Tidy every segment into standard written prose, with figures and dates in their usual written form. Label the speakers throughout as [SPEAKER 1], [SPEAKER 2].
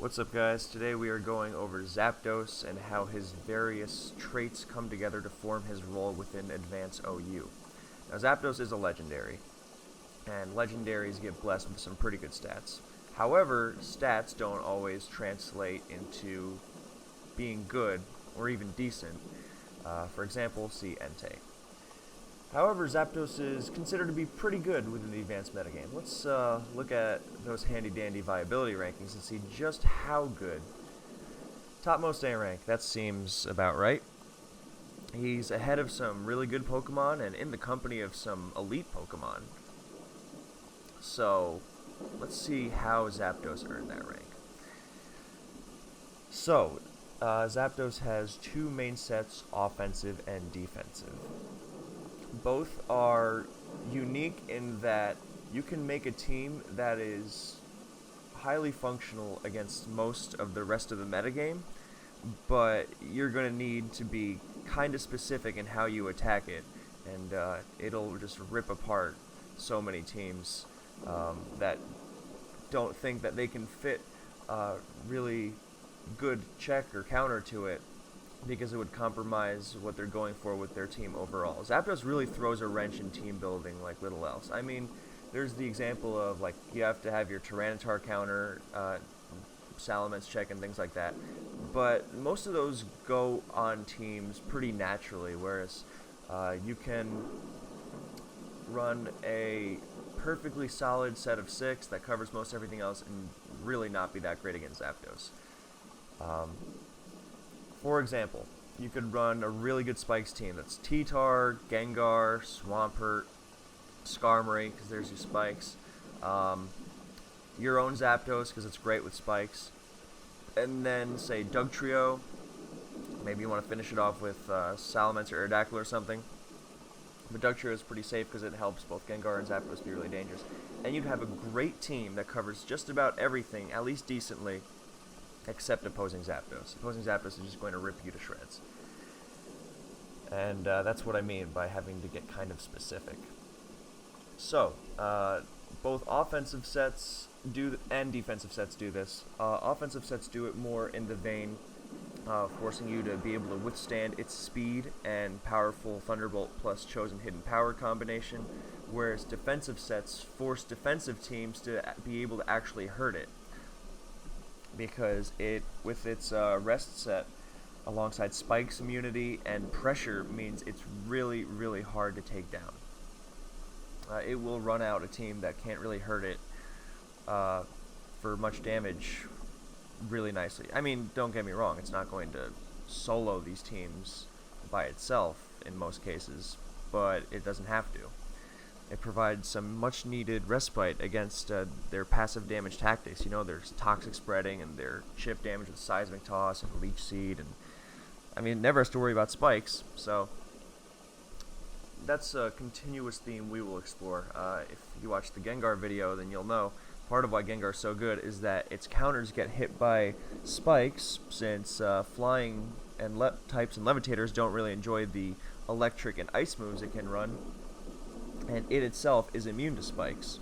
[SPEAKER 1] What's up, guys? Today we are going over Zapdos and how his various traits come together to form his role within Advanced OU. Now, Zapdos is a legendary, and legendaries get blessed with some pretty good stats. However, stats don't always translate into being good or even decent. For example, see Entei. However, Zapdos is considered to be pretty good within the advanced metagame. Let's look at those handy-dandy viability rankings and see just how good. Topmost A rank, that seems about right. He's ahead of some really good Pokemon and in the company of some elite Pokemon. So, let's see how Zapdos earned that rank. So, Zapdos has two main sets, offensive and defensive. Both are unique in that you can make a team that is highly functional against most of the rest of the metagame, but you're going to need to be kind of specific in how you attack it, and it'll just rip apart so many teams that don't think that they can fit really good check or counter to it, because it would compromise what they're going for with their team overall. Zapdos really throws a wrench in team building like little else. I mean, there's the example of, like, you have to have your Tyranitar counter, Salamence check, and things like that. But most of those go on teams pretty naturally, whereas you can run a perfectly solid set of 6 that covers most everything else and really not be that great against Zapdos. For example, you could run a really good Spikes team that's T-Tar, Gengar, Swampert, Skarmory, because there's your Spikes, your own Zapdos, because it's great with Spikes, and then, say, Dugtrio. Maybe you want to finish it off with Salamence or Aerodactyl or something. But Dugtrio is pretty safe because it helps both Gengar and Zapdos be really dangerous. And you'd have a great team that covers just about everything, at least decently, except opposing Zapdos. Opposing Zapdos is just going to rip you to shreds. And that's what I mean by having to get kind of specific. So, both offensive sets and defensive sets do this. Offensive sets do it more in the vein of forcing you to be able to withstand its speed and powerful Thunderbolt plus Chosen Hidden Power combination, whereas defensive sets force defensive teams to be able to actually hurt it, because it, with its rest set alongside Spike's immunity and pressure, means it's really, really hard to take down. It will run out a team that can't really hurt it for much damage really nicely. I mean, don't get me wrong, it's not going to solo these teams by itself in most cases, but it doesn't have to. It provides some much-needed respite against their passive damage tactics. You know, there's toxic spreading and their chip damage with Seismic Toss and Leech Seed, and I mean, it never has to worry about Spikes, so that's a continuous theme we will explore. If you watch the Gengar video, then you'll know part of why Gengar is so good is that its counters get hit by Spikes, since flying and types and levitators don't really enjoy the electric and ice moves it can run, and it itself is immune to Spikes.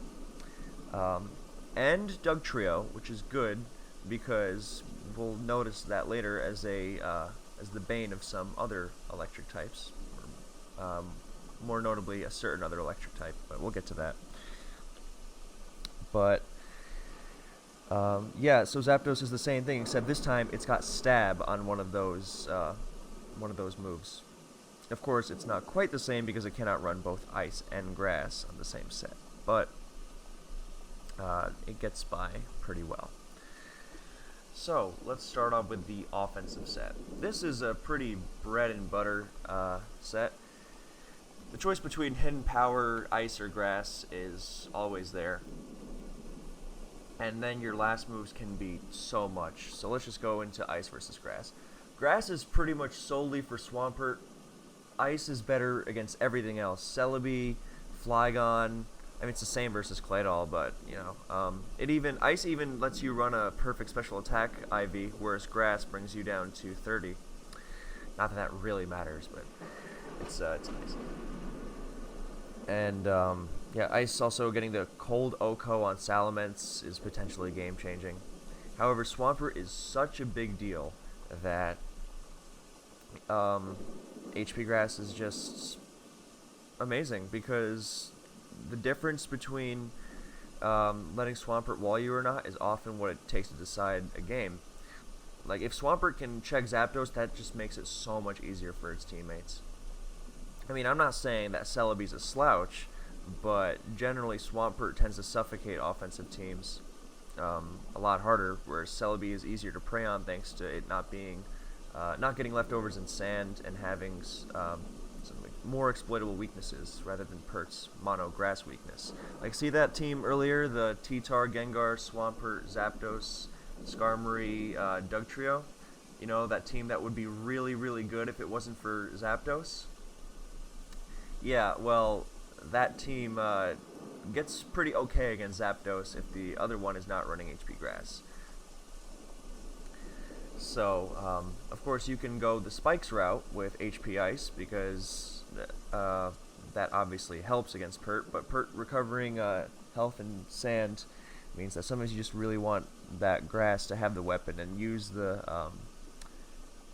[SPEAKER 1] And Dugtrio, which is good because we'll notice that later as the bane of some other electric types, more notably a certain other electric type, but we'll get to that. But yeah, so Zapdos is the same thing, except this time it's got Stab on one of those moves. Of course, it's not quite the same because it cannot run both Ice and Grass on the same set, but it gets by pretty well. So, let's start off with the offensive set. This is a pretty bread and butter set. The choice between Hidden Power, Ice, or Grass is always there. And then your last moves can be so much. So let's just go into Ice versus Grass. Grass is pretty much solely for Swampert. Ice is better against everything else. Celebi, Flygon. I mean, it's the same versus Claydol, but, you know, Ice even lets you run a perfect special attack IV, whereas Grass brings you down to 30. Not that that really matters, but it's nice. And yeah, Ice also getting the cold Oko on Salamence is potentially game changing. However, Swampert is such a big deal that HP Grass is just amazing, because the difference between letting Swampert wall you or not is often what it takes to decide a game. Like, if Swampert can check Zapdos, that just makes it so much easier for its teammates. I mean, I'm not saying that Celebi's a slouch, but generally Swampert tends to suffocate offensive teams a lot harder, whereas Celebi is easier to prey on thanks to it not being, not getting leftovers in sand and having some more exploitable weaknesses rather than Pert's mono grass weakness. Like, see that team earlier, the T-Tar, Gengar, Swampert, Zapdos, Skarmory, Dugtrio? You know, that team that would be really, really good if it wasn't for Zapdos? Yeah, well, that team gets pretty okay against Zapdos if the other one is not running HP Grass. So, of course, you can go the Spikes route with HP Ice, because that obviously helps against Pert, but Pert recovering health and sand means that sometimes you just really want that Grass to have the weapon and use the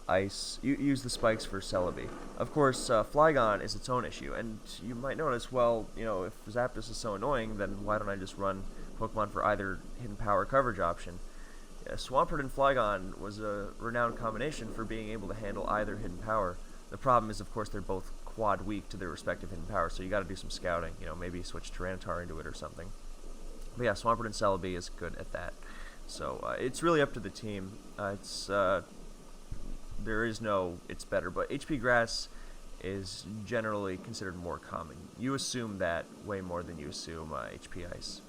[SPEAKER 1] ice. Use the Spikes for Celebi. Of course, Flygon is its own issue, and you might notice, well, you know, if Zapdos is so annoying, then why don't I just run Pokemon for either hidden power coverage option? Yeah, Swampert and Flygon was a renowned combination for being able to handle either hidden power. The problem is, of course, they're both quad weak to their respective hidden powers, so you got to do some scouting. You know, maybe switch Tyranitar into it or something. But yeah, Swampert and Celebi is good at that. So it's really up to the team. There is no it's better, but HP Grass is generally considered more common. You assume that way more than you assume HP Ice.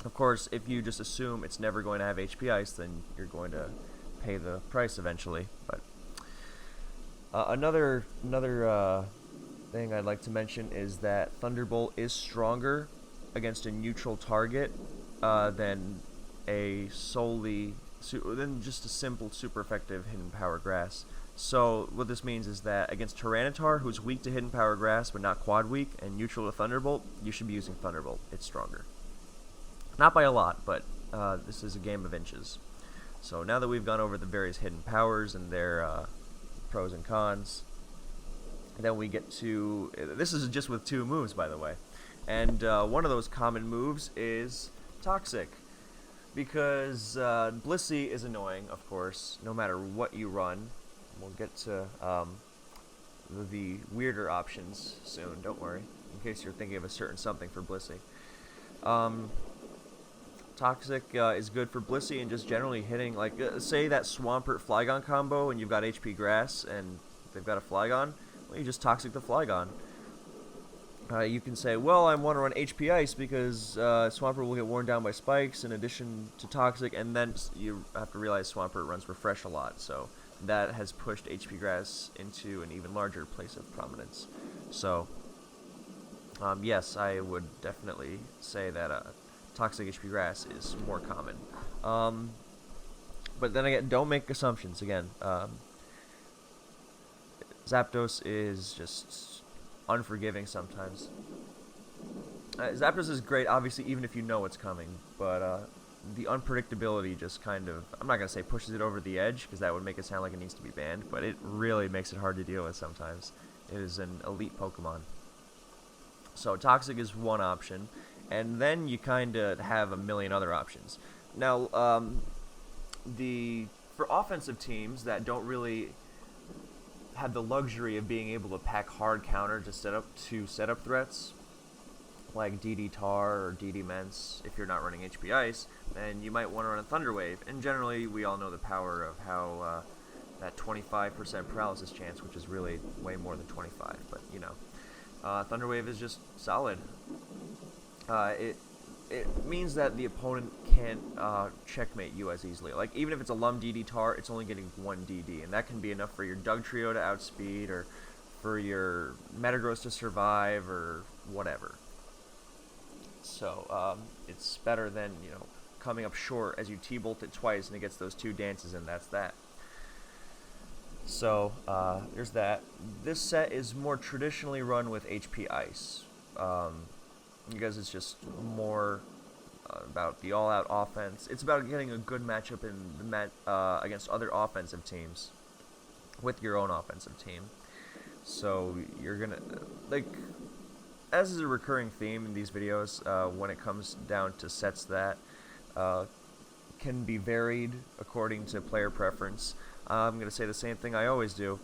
[SPEAKER 1] Of course, if you just assume it's never going to have HP Ice, then you're going to pay the price eventually. But another thing I'd like to mention is that Thunderbolt is stronger against a neutral target than just a simple super effective hidden power grass. So what this means is that against Tyranitar, who's weak to hidden power grass but not quad weak and neutral to Thunderbolt, you should be using Thunderbolt. It's stronger. Not by a lot, but this is a game of inches. So now that we've gone over the various hidden powers and their pros and cons, then we get to, this is just with 2 moves, by the way, and one of those common moves is Toxic, because Blissey is annoying, of course, no matter what you run. We'll get to the weirder options soon, don't worry, in case you're thinking of a certain something for Blissey. Toxic is good for Blissey and just generally hitting, like, say that Swampert Flygon combo and you've got HP Grass and they've got a Flygon, well, you just Toxic the Flygon. You can say, well, I want to run HP Ice because Swampert will get worn down by Spikes in addition to Toxic, and then you have to realize Swampert runs Refresh a lot, so that has pushed HP Grass into an even larger place of prominence. So, yes, I would definitely say that Toxic HP Grass is more common. But then again, don't make assumptions. Again, Zapdos is just unforgiving sometimes. Zapdos is great, obviously, even if you know it's coming, but the unpredictability just kind of, I'm not going to say pushes it over the edge, because that would make it sound like it needs to be banned, but it really makes it hard to deal with sometimes. It is an elite Pokemon. So Toxic is one option, and then you kind of have a million other options. Now, for offensive teams that don't really have the luxury of being able to pack hard counter to set up threats, like DD Tar or DD Mence, if you're not running HP Ice, then you might want to run a Thunder Wave. And generally, we all know the power of how that 25% paralysis chance, which is really way more than 25, but you know. Thunder Wave is just solid. It means that the opponent can't checkmate you as easily. Like, even if it's a Lum DD Tar, it's only getting 1 DD, and that can be enough for your Dugtrio to outspeed, or for your Metagross to survive, or whatever. So, it's better than, you know, coming up short as you T-Bolt it twice and it gets those 2 dances, and that's that. So, there's that. This set is more traditionally run with HP Ice. Because it's just more about the all-out offense. It's about getting a good matchup in the against other offensive teams with your own offensive team. So you're gonna, like, as is a recurring theme in these videos, when it comes down to sets that can be varied according to player preference. I'm gonna say the same thing I always do,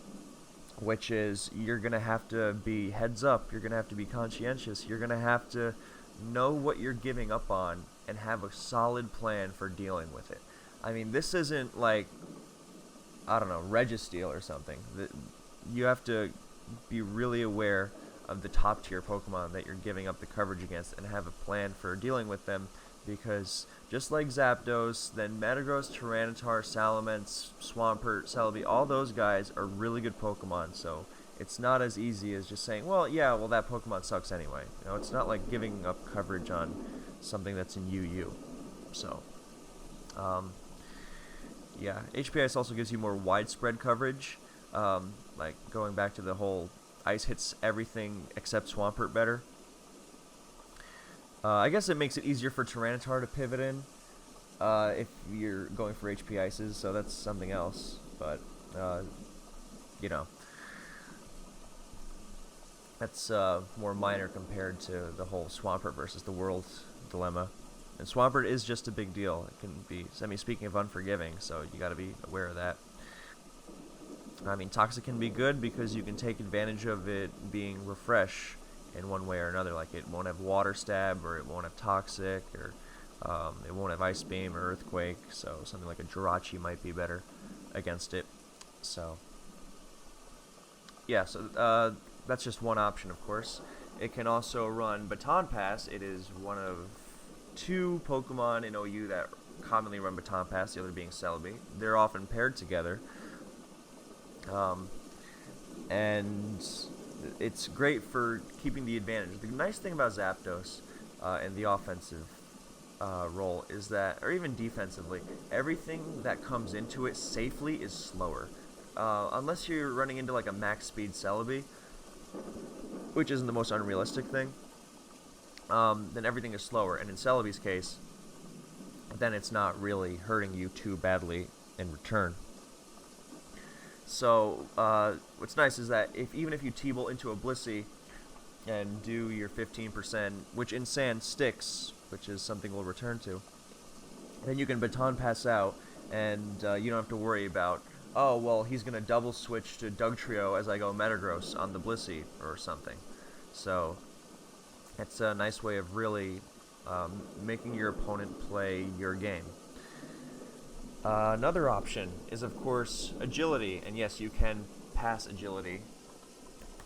[SPEAKER 1] which is you're gonna have to be heads up. You're gonna have to be conscientious. You're gonna have to know what you're giving up on and have a solid plan for dealing with it. I mean, this isn't like, I don't know, Registeel or something. You have to be really aware of the top tier Pokemon that you're giving up the coverage against and have a plan for dealing with them, because just like Zapdos, then Metagross, Tyranitar, Salamence, Swampert, Celebi, all those guys are really good Pokemon, so it's not as easy as just saying, well, yeah, well, that Pokemon sucks anyway. You know, it's not like giving up coverage on something that's in UU. So, yeah, HP Ice also gives you more widespread coverage, like going back to the whole Ice hits everything except Swampert better. I guess it makes it easier for Tyranitar to pivot in if you're going for HP Ices, so that's something else, but, you know, that's more minor compared to the whole Swampert versus the world dilemma. And Swampert is just a big deal. It can be, I mean, speaking of unforgiving, so you gotta be aware of that. I mean, Toxic can be good because you can take advantage of it being refresh in one way or another. Like, it won't have Water Stab, or it won't have Toxic, or it won't have Ice Beam or Earthquake, so something like a Jirachi might be better against it. So, yeah, so that's just one option, of course. It can also run Baton Pass. It is one of 2 Pokemon in OU that commonly run Baton Pass, the other being Celebi. They're often paired together. And it's great for keeping the advantage. The nice thing about Zapdos in the offensive role is that, or even defensively, everything that comes into it safely is slower. Unless you're running into like a max speed Celebi, which isn't the most unrealistic thing, then everything is slower. And in Celebi's case, then it's not really hurting you too badly in return. So, what's nice is that even if you T-Bolt into a Blissey and do your 15%, which in Sand sticks, which is something we'll return to, then you can Baton Pass out, and you don't have to worry about, oh, well, he's going to double switch to Dugtrio as I go Metagross on the Blissey or something. So, it's a nice way of really making your opponent play your game. Another option is, of course, Agility, and yes, you can pass Agility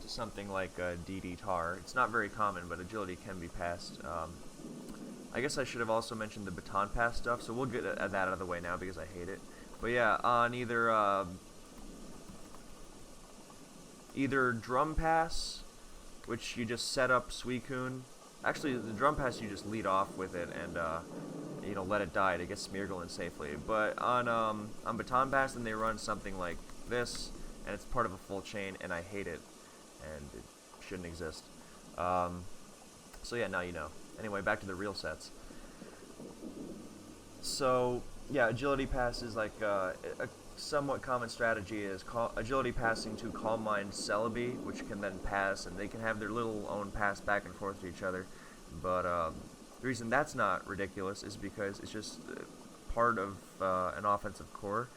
[SPEAKER 1] to something like DD Tar. It's not very common, but Agility can be passed. I guess I should have also mentioned the Baton Pass stuff, so we'll get that out of the way now because I hate it. But yeah, on either Drum Pass, which you just set up Suicune. Actually, the Drum Pass, you just lead off with it and you know, let it die to get Smeargle in safely. But on Baton Pass, then they run something like this, and it's part of a full chain, and I hate it, and it shouldn't exist. So yeah, now you know. Anyway, back to the real sets. So yeah, Agility Pass is like a somewhat common strategy is Agility passing to Calm Mind Celebi, which can then pass, and they can have their little own pass back and forth to each other. But the reason that's not ridiculous is because it's just part of an offensive core,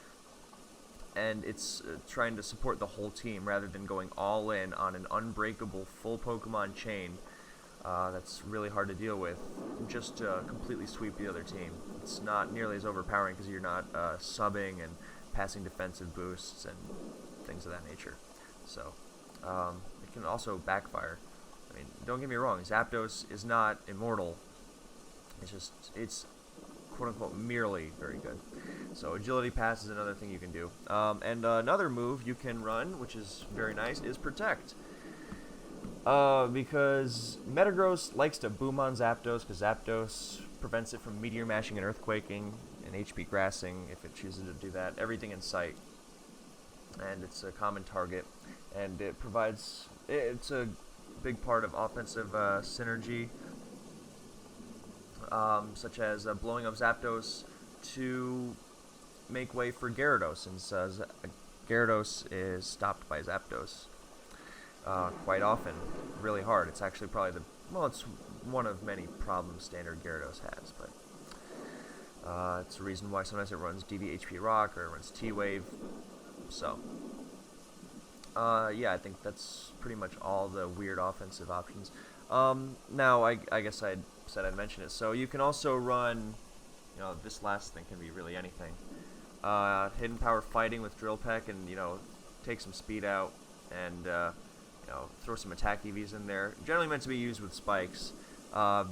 [SPEAKER 1] and it's trying to support the whole team rather than going all in on an unbreakable full Pokemon chain that's really hard to deal with, just to completely sweep the other team. It's not nearly as overpowering because you're not subbing and passing defensive boosts and things of that nature. So it can also backfire. I mean, don't get me wrong, Zapdos is not immortal. It's quote-unquote merely very good. So Agility Pass is another thing you can do. And another move you can run, which is very nice, is Protect. Because Metagross likes to boom on Zapdos, because Zapdos prevents it from Meteor Mashing and Earthquaking and HP Grassing if it chooses to do that. Everything in sight. And it's a common target. And it provides... It's a big part of offensive synergy. such as blowing up Zapdos to make way for Gyarados, since Gyarados is stopped by Zapdos quite often, really hard. It's actually probably it's one of many problems standard Gyarados has, but it's a reason why sometimes it runs DV HP Rock or it runs T-Wave. So, yeah, I think that's pretty much all the weird offensive options. Now, I guess I said I'd mention it. So you can also run, this last thing can be really anything. Hidden Power Fighting with Drill Peck and, take some speed out and, throw some attack EVs in there. Generally meant to be used with spikes,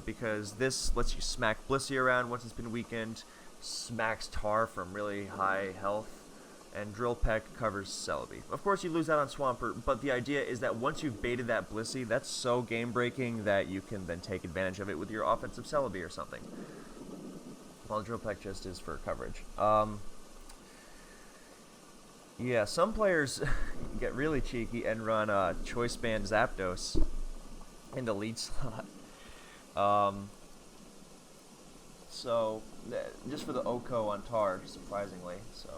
[SPEAKER 1] because this lets you smack Blissey around once it's been weakened, smacks Tar from really high health, and Drill Peck covers Celebi. Of course, you lose out on Swampert, but the idea is that once you've baited that Blissey, that's so game-breaking that you can then take advantage of it with your offensive Celebi or something. While Drill Peck just is for coverage. Yeah, some players get really cheeky and run Choice Band Zapdos in the lead slot. So, just for the Oko on Tar, surprisingly, so.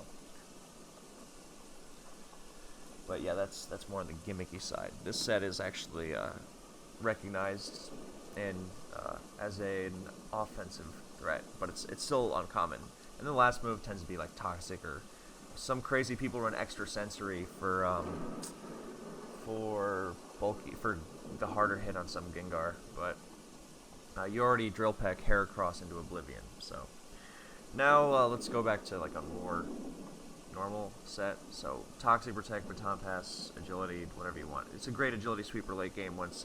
[SPEAKER 1] But yeah, that's more on the gimmicky side. This set is actually recognized as an offensive threat, but it's still uncommon. And the last move tends to be like Toxic, or some crazy people run Extra Sensory for the harder hit on some Gengar, but you already Drill Peck Heracross into Oblivion. So now let's go back to like a more normal set. So Toxic, Protect, Baton Pass, Agility, whatever you want. It's a great agility sweeper late game once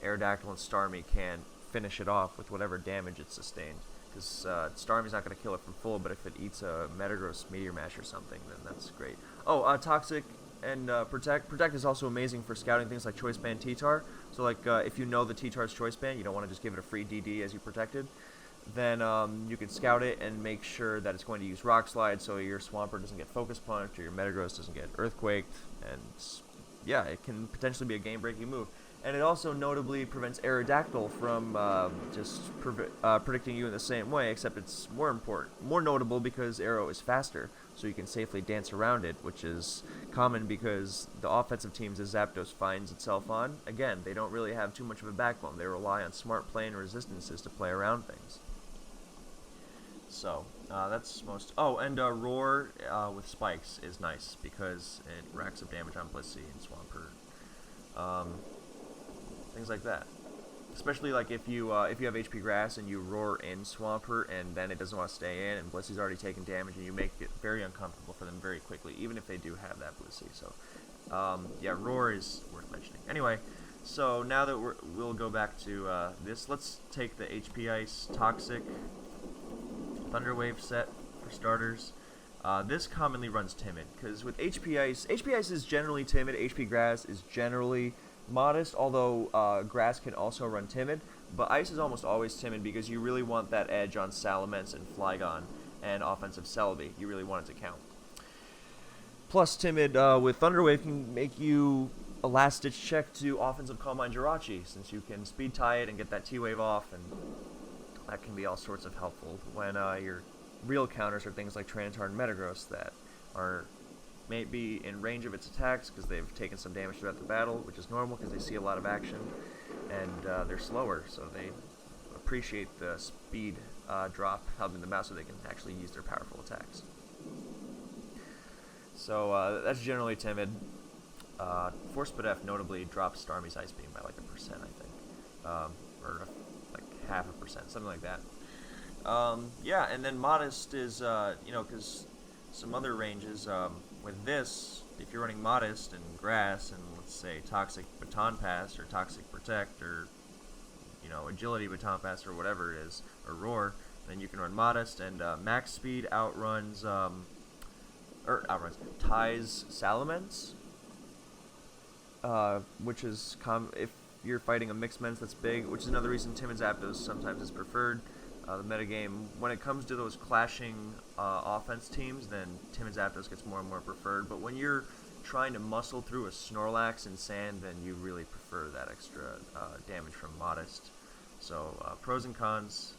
[SPEAKER 1] Aerodactyl and Starmie can finish it off with whatever damage it sustained. Because Starmie's not going to kill it from full, but if it eats a Metagross Meteor Mash or something, then that's great. Oh, Toxic and Protect. Protect is also amazing for scouting things like Choice Band T-Tar. So like if you know the T-Tar's Choice Band, you don't want to just give it a free DD as you protected, then you can scout it and make sure that it's going to use Rock Slide so your Swampert doesn't get Focus Punched or your Metagross doesn't get Earthquaked, and yeah, it can potentially be a game-breaking move. And it also notably prevents Aerodactyl from predicting you in the same way, except it's more notable because Aero is faster, so you can safely dance around it, which is common because the offensive teams that Zapdos finds itself on, again, they don't really have too much of a backbone. They rely on smart play and resistances to play around things. So, that's most... Oh, and Roar with spikes is nice because it racks up damage on Blissey and Swampert. Things like that. Especially like if you have HP Grass and you roar in Swampert and then it doesn't want to stay in and Blissey's already taken damage, and you make it very uncomfortable for them very quickly, even if they do have that Blissey. So, yeah, Roar is worth mentioning. Anyway, so now that we'll go back to this, let's take the HP Ice Toxic Thunder Wave set for starters. This commonly runs Timid, because with HP Ice is generally Timid, HP Grass is generally Modest, although Grass can also run Timid, but Ice is almost always Timid because you really want that edge on Salamence and Flygon and offensive Celebi. You really want it to count. Plus, Timid with Thunder Wave can make you a last-ditch check to offensive Calm Mind Jirachi, since you can speed tie it and get that T-Wave off, and that can be all sorts of helpful when your real counters are things like Tranitar and Metagross that are maybe in range of its attacks because they've taken some damage throughout the battle, which is normal because they see a lot of action, and they're slower, so they appreciate the speed drop helping them out so they can actually use their powerful attacks. So that's generally Timid. Force F notably drops Starmie's Ice Beam by like 1%, I think, or like 0.5%, something like that. Yeah, and then Modest is, because some other ranges, with this, if you're running Modest and Grass and let's say Toxic Baton Pass or Toxic Protect or, Agility Baton Pass or whatever it is, or Roar, then you can run Modest, and Max Speed outruns ties Salamence, which is if you're fighting a mixed Mence that's big, which is another reason Timid Zapdos sometimes is preferred. The metagame, when it comes to those clashing offense teams, then Timid Zapdos gets more and more preferred. But when you're trying to muscle through a Snorlax in sand, then you really prefer that extra damage from Modest. So pros and cons.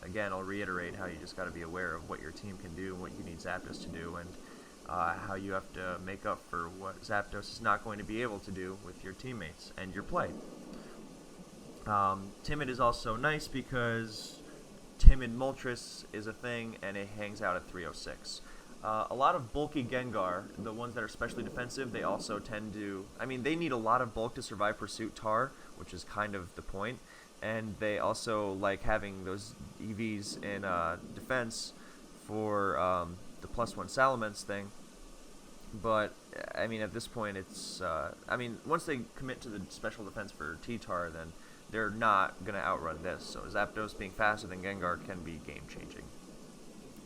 [SPEAKER 1] Again, I'll reiterate how you just got to be aware of what your team can do and what you need Zapdos to do, and how you have to make up for what Zapdos is not going to be able to do with your teammates and your play. Timid is also nice because Timid Moltres is a thing, and it hangs out at 306. A lot of bulky Gengar, the ones that are especially defensive, they also tend to... I mean, they need a lot of bulk to survive Pursuit Tar, which is kind of the point. And they also like having those EVs in defense for the +1 Salamence thing. But, I mean, at this point, it's... I mean, once they commit to the special defense for T-Tar, then they're not going to outrun this. So Zapdos being faster than Gengar can be game-changing.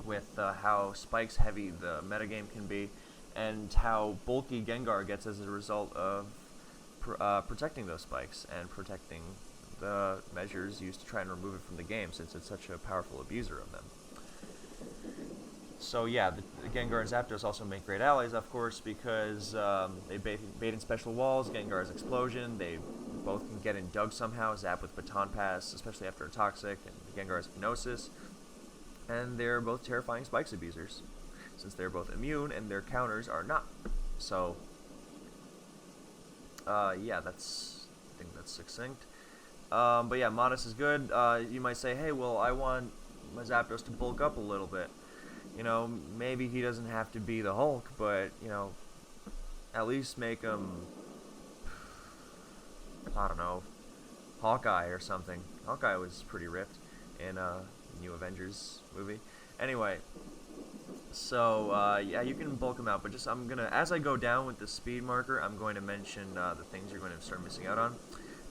[SPEAKER 1] With how spikes heavy the metagame can be, and how bulky Gengar gets as a result of protecting those spikes and protecting the measures used to try and remove it from the game, since it's such a powerful abuser of them. So yeah, the Gengar and Zapdos also make great allies, of course, because they bait in special walls. Gengar's Explosion, they both can get in Dug somehow, Zap with Baton Pass, especially after a Toxic, and Gengar's Hypnosis. And they're both terrifying spikes abusers, since they're both immune and their counters are not. So, yeah, I think that's succinct. But yeah, Modest is good. You might say, hey, well, I want my Zapdos to bulk up a little bit. You know, maybe he doesn't have to be the Hulk, but, you know, at least make him, I don't know, Hawkeye or something. Hawkeye was pretty ripped in New Avengers movie. Anyway, so yeah, you can bulk them out, but just as I go down with the speed marker, I'm going to mention the things you're going to start missing out on.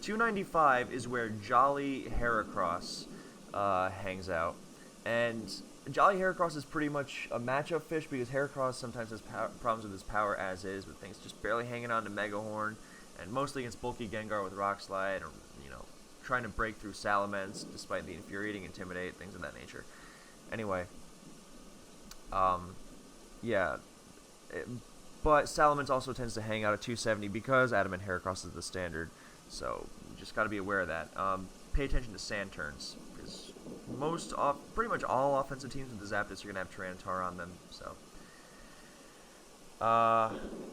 [SPEAKER 1] 295 is where Jolly Heracross hangs out, and Jolly Heracross is pretty much a matchup fish because Heracross sometimes has problems with his power as is, with things just barely hanging on to Mega Horn, and mostly against bulky Gengar with Rock Slide, or, you know, trying to break through Salamence despite the Infuriating, Intimidate, things of that nature. Anyway, yeah, but Salamence also tends to hang out at 270 because Adamant Heracross is the standard, so you just got to be aware of that. Pay attention to Sand Turns, because pretty much all offensive teams with the Zapdos are going to have Tyranitar on them, so...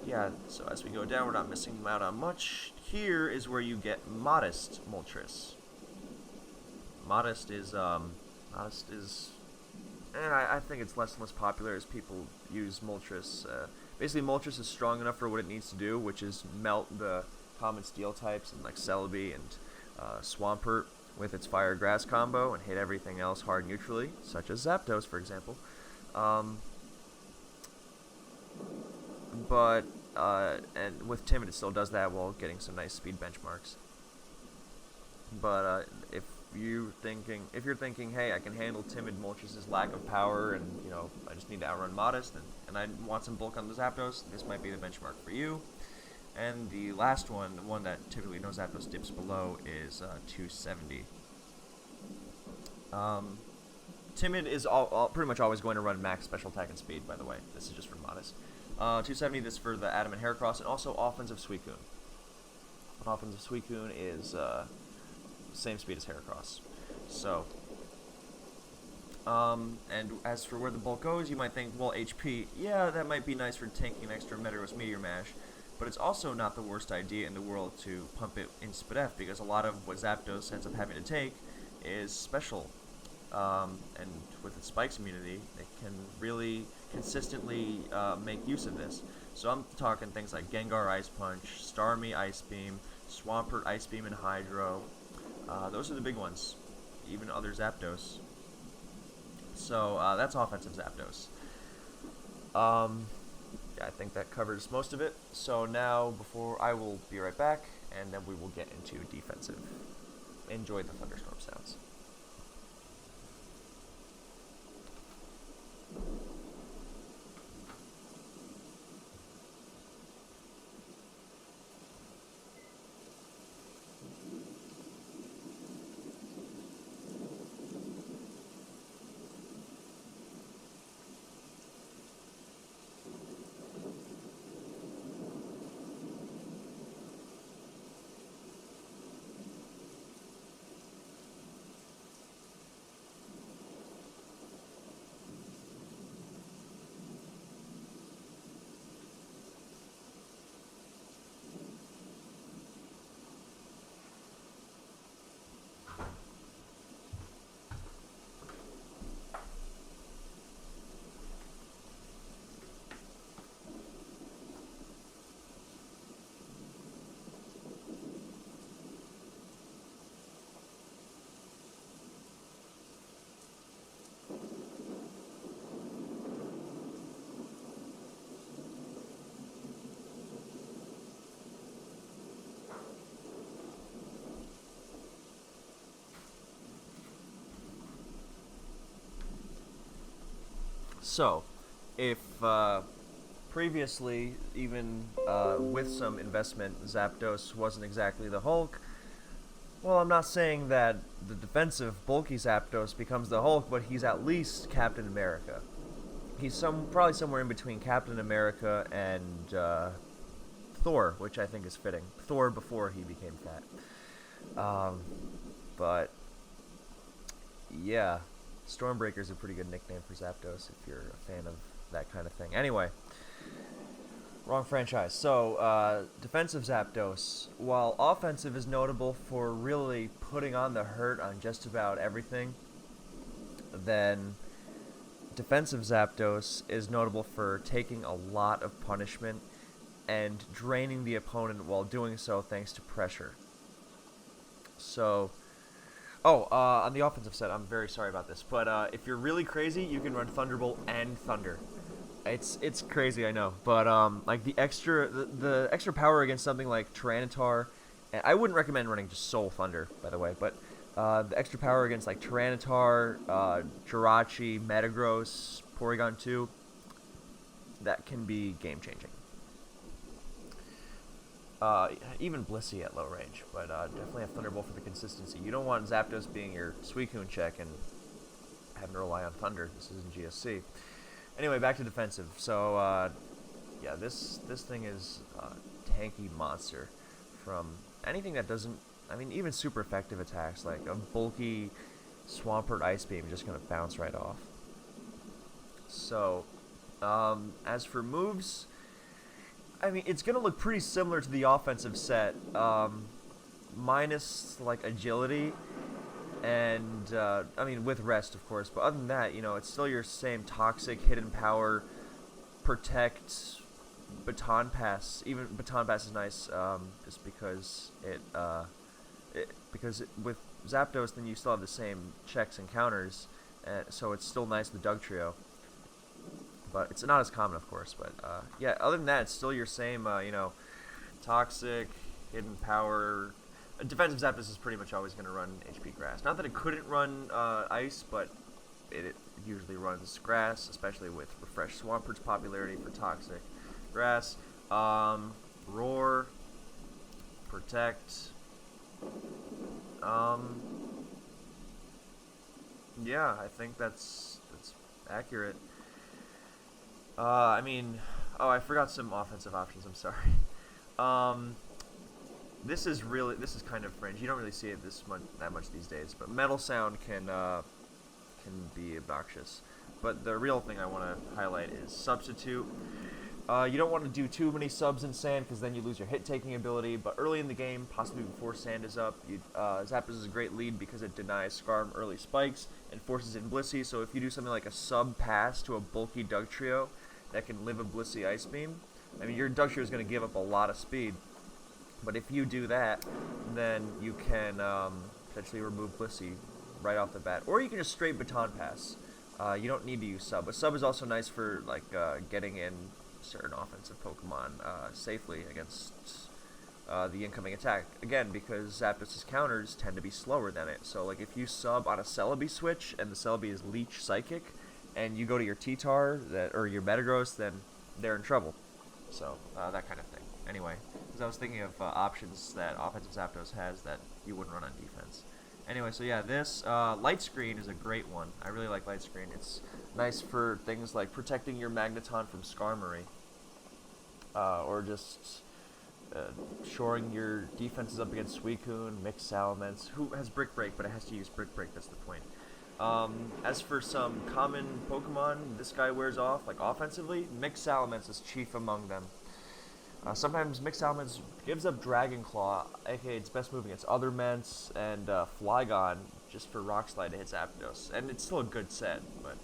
[SPEAKER 1] yeah, so as we go down, we're not missing out on much. Here is where you get Modest Moltres. Modest is, and I think it's less and less popular as people use Moltres. Basically, Moltres is strong enough for what it needs to do, which is melt the common steel types, and like Celebi and Swampert with its Fire Grass combo, and hit everything else hard neutrally, such as Zapdos, for example. But and with Timid, it still does that while getting some nice speed benchmarks. But if you're thinking, hey, I can handle Timid Moltres' lack of power, and you know, I just need to outrun Modest, and I want some bulk on the Zapdos, this might be the benchmark for you. And the last one, the one that typically no Zapdos dips below, is 270. Timid is pretty much always going to run max special attack and speed, by the way. This is just for Modest. 270, this for the Adamant Heracross, and also Offensive Suicune. Offensive Suicune is same speed as Heracross. So, and as for where the bulk goes, you might think, well, HP, yeah, that might be nice for tanking an extra Metagross Meteor Mash, but it's also not the worst idea in the world to pump it in Spadef, because a lot of what Zapdos ends up having to take is special. And with its Spikes immunity, it can really consistently make use of this. So I'm talking things like Gengar Ice Punch, Starmie Ice Beam, Swampert Ice Beam and Hydro. Those are the big ones, even other Zapdos. So that's offensive Zapdos. Yeah, I think that covers most of it. So now, I will be right back, and then we will get into defensive. Enjoy the thunderstorm sounds. So, if previously, even with some investment, Zapdos wasn't exactly the Hulk, well, I'm not saying that the defensive, bulky Zapdos becomes the Hulk, but he's at least Captain America. He's probably somewhere in between Captain America and Thor, which I think is fitting. Thor before he became fat. But yeah, Stormbreaker's a pretty good nickname for Zapdos if you're a fan of that kind of thing. Anyway, wrong franchise. So, defensive Zapdos, while offensive is notable for really putting on the hurt on just about everything, then defensive Zapdos is notable for taking a lot of punishment and draining the opponent while doing so thanks to pressure. So, on the offensive side, I'm very sorry about this, but if you're really crazy, you can run Thunderbolt and Thunder. It's crazy, I know, but like the extra power against something like Tyranitar, and I wouldn't recommend running just Soul Thunder, by the way, but the extra power against like Tyranitar, Jirachi, Metagross, Porygon 2, that can be game changing. Even Blissey at low range, but definitely a Thunderbolt for the consistency. You don't want Zapdos being your Suicune check and having to rely on Thunder. This isn't GSC. Anyway, back to defensive. So, yeah, this thing is a tanky monster from anything that doesn't... I mean, even super effective attacks, like a bulky Swampert Ice Beam, just going to bounce right off. So, as for moves... I mean, it's going to look pretty similar to the offensive set, minus, like, agility, and, I mean, with rest, of course, but other than that, you know, it's still your same Toxic, Hidden Power, Protect, Baton Pass. Even Baton Pass is nice, just because with Zapdos, then you still have the same checks and counters, so it's still nice, the Dugtrio. But it's not as common, of course. But yeah, other than that, it's still your same, you know, Toxic, Hidden Power. Defensive Zapdos is pretty much always going to run HP Grass. Not that it couldn't run Ice, but it usually runs Grass, especially with Refresh Swampert's popularity for Toxic Grass. Roar, Protect. Yeah, I think that's accurate. I mean, I forgot some offensive options, I'm sorry. This is kind of fringe. You don't really see it that much these days, but Metal Sound can be obnoxious. But the real thing I want to highlight is Substitute. You don't want to do too many subs in Sand, because then you lose your hit-taking ability, but early in the game, possibly before Sand is up, Zapdos is a great lead because it denies Scarm early spikes and forces in Blissey, so if you do something like a sub-pass to a bulky Dugtrio that can live a Blissey Ice Beam, I mean, your Dugtrio is going to give up a lot of speed, but if you do that, then you can potentially remove Blissey right off the bat, or you can just straight Baton Pass. You don't need to use Sub. A Sub is also nice for like getting in certain offensive Pokemon safely against the incoming attack. Again, because Zapdos' counters tend to be slower than it. So, like, if you sub on a Celebi switch and the Celebi is Leech Psychic, and you go to your T-Tar or your Metagross, then they're in trouble. So, that kind of thing. Anyway, because I was thinking of options that offensive Zapdos has that you wouldn't run on defense. Anyway, so yeah, this Light Screen is a great one. I really like Light Screen. It's nice for things like protecting your Magneton from Skarmory, or just shoring your defenses up against Suicune, Mixed Salamence, who has Brick Break, but it has to use Brick Break, that's the point. As for some common Pokemon this guy wears off, like offensively, Mixed Salamence is chief among them. Sometimes Mixed Salamence gives up Dragon Claw, aka its best move against Other Ments, and Flygon, just for Rock Slide to hit Zapdos. And it's still a good set, but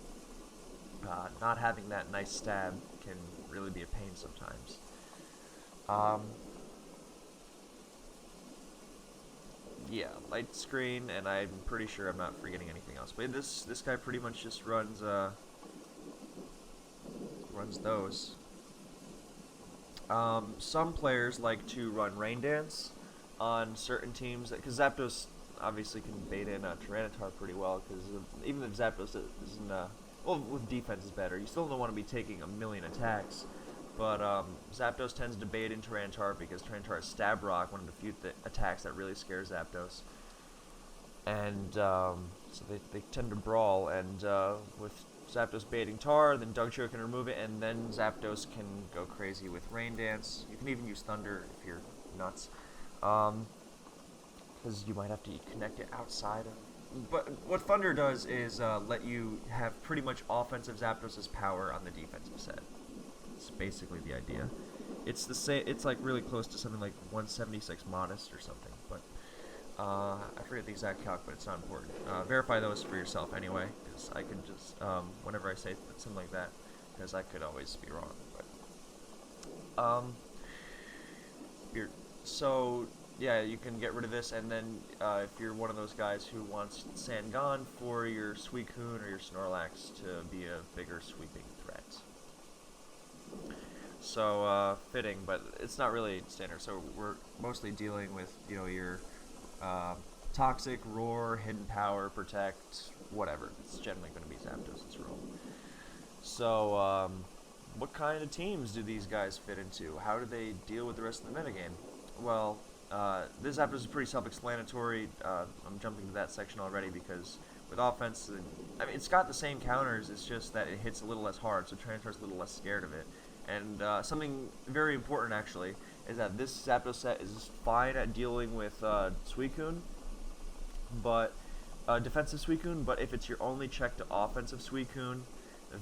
[SPEAKER 1] not having that nice stab can really be a pain sometimes. Yeah, Light Screen, and I'm pretty sure I'm not forgetting anything else. But this guy pretty much just runs those. Some players like to run Rain Dance on certain teams, because Zapdos obviously can bait in Tyranitar pretty well, because even if Zapdos isn't well, with defense is better. You still don't want to be taking a million attacks, but Zapdos tends to bait in Tyranitar because Tyranitar is Stab Rock, one of the few attacks that really scares Zapdos. And so they tend to brawl, and with Zapdos baiting Tar, then Dugtrio can remove it, and then Zapdos can go crazy with Rain Dance. You can even use Thunder if you're nuts, because you might have to connect it outside of. But what Thunder does is let you have pretty much offensive Zapdos' power on the defensive set. It's basically the idea. It's the same. It's like really close to something like 176 Modest or something, but I forget the exact calc, but it's not important. Verify those for yourself anyway, because I could just whenever I say something like that, because I could always be wrong. But so yeah, you can get rid of this, and then if you're one of those guys who wants Sangon for your Suicune or your Snorlax to be a bigger sweeping threat. So fitting, but it's not really standard. So we're mostly dealing with your Toxic, Roar, Hidden Power, Protect, whatever. It's generally going to be Zapdos' role. So what kind of teams do these guys fit into? How do they deal with the rest of the metagame? Well, this Zapdos is pretty self-explanatory. I'm jumping to that section already because with offense, I mean, it's got the same counters. It's just that it hits a little less hard, so Tyranitar's a little less scared of it. And something very important, actually, is that this Zapdos set is fine at dealing with Suicune, but defensive Suicune. But if it's your only check to offensive Suicune,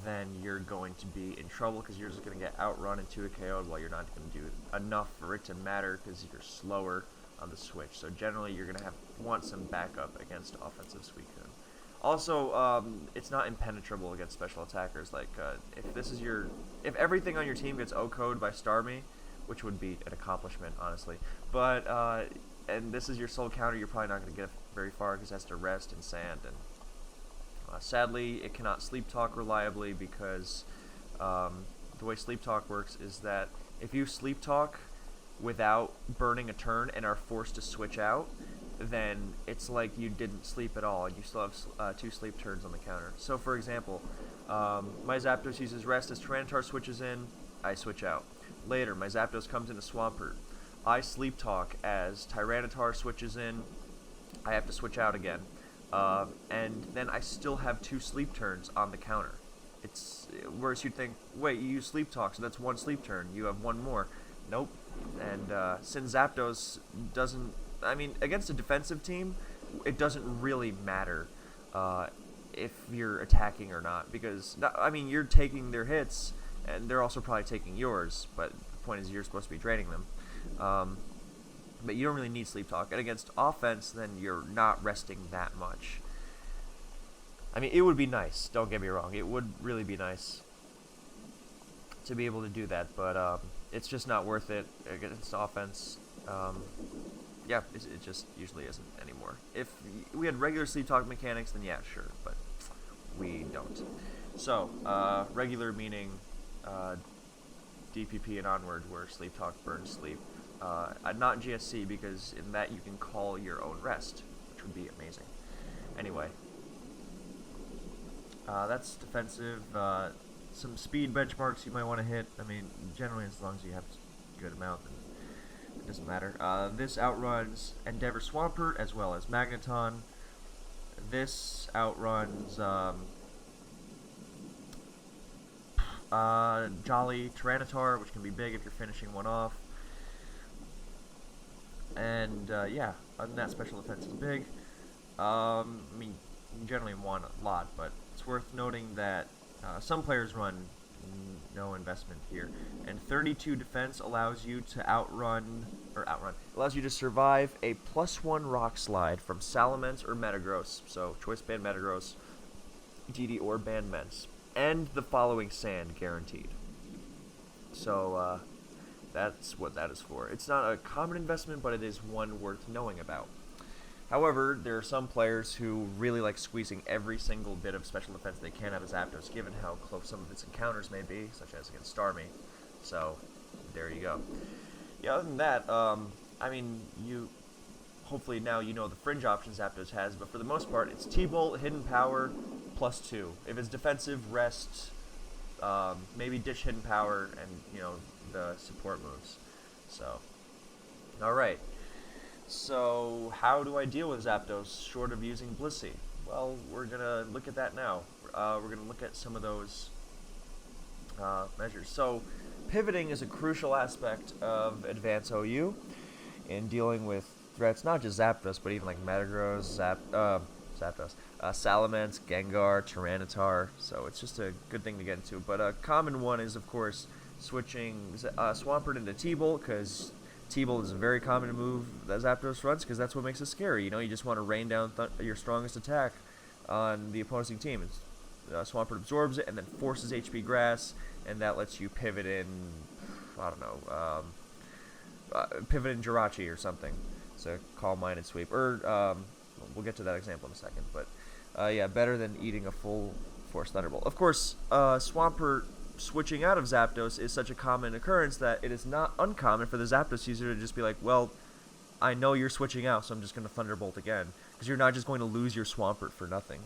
[SPEAKER 1] then you're going to be in trouble because you're just going to get outrun and 2 KO'd while you're not going to do enough for it to matter because you're slower on the switch. So generally, you're going to want some backup against offensive Suicune. Also, it's not impenetrable against special attackers. Like if everything on your team gets OHKO'd by Starmie, which would be an accomplishment, honestly. But and this is your sole counter, you're probably not going to get very far because it has to rest in sand. And sadly, it cannot sleep talk reliably because the way sleep talk works is that if you sleep talk without burning a turn and are forced to switch out, then it's like you didn't sleep at all and you still have 2 sleep turns on the counter. So for example, my Zapdos uses rest as Tyranitar switches in, I switch out. Later, my Zapdos comes into Swampert. I sleep talk as Tyranitar switches in, I have to switch out again. And then I still have 2 sleep turns on the counter. It's whereas you'd think, wait, you use sleep talk, so that's 1 sleep turn. You have 1 more. Nope. And since Zapdos doesn't, I mean, against a defensive team, it doesn't really matter if you're attacking or not, because I mean, you're taking their hits, and they're also probably taking yours. But the point is, you're supposed to be draining them. But you don't really need sleep talk. And against offense, then you're not resting that much. I mean, it would be nice. Don't get me wrong. It would really be nice to be able to do that. But it's just not worth it against offense. Yeah, it just usually isn't anymore. If we had regular sleep talk mechanics, then yeah, sure. But we don't. So, regular meaning DPP and onward, where sleep talk burns sleep. Not GSC, because in that you can call your own rest, which would be amazing. Anyway, that's defensive. Some speed benchmarks you might want to hit. I mean, generally as long as you have a good amount, then it doesn't matter. This outruns Endeavor Swampert as well as Magneton. This outruns Jolly Tyranitar, which can be big if you're finishing one off. And yeah, other than that, special defense is big. I mean, you generally want a lot, but it's worth noting that some players run no investment here. And 32 defense allows you to allows you to survive a +1 Rock Slide from Salamence or Metagross. So, Choice Band Metagross, DD or Band Mence. And the following sand guaranteed. So, that's what that is for. It's not a common investment, but it is one worth knowing about. However, there are some players who really like squeezing every single bit of special defense they can out of Zapdos, given how close some of its encounters may be, such as against Starmie. So, there you go. Yeah, other than that, I mean, hopefully now you know the fringe options Zapdos has, but for the most part, it's T-Bolt, Hidden Power, +2. If it's defensive, rest, maybe ditch hidden power, and the support moves. So, all right. So how do I deal with Zapdos short of using Blissey? Well, we're gonna look at that now. We're gonna look at some of those measures. So, pivoting is a crucial aspect of Advanced OU in dealing with threats, not just Zapdos, but even like Metagross, Zapdos, Salamence, Gengar, Tyranitar. So it's just a good thing to get into. But a common one is, of course, switching Swampert into T-Bolt, because T-Bolt is a very common move that Zapdos runs, because that's what makes it scary. You just want to rain down your strongest attack on the opposing team. Swampert absorbs it and then forces HP Grass, and that lets you pivot in, I don't know, pivot in Jirachi or something. So Calm-Minded Sweep. Or, we'll get to that example in a second. But, yeah, better than eating a full Force Thunderbolt. Of course, Swampert switching out of Zapdos is such a common occurrence that it is not uncommon for the Zapdos user to just be like, well, I know you're switching out, so I'm just going to Thunderbolt again. Because you're not just going to lose your Swampert for nothing.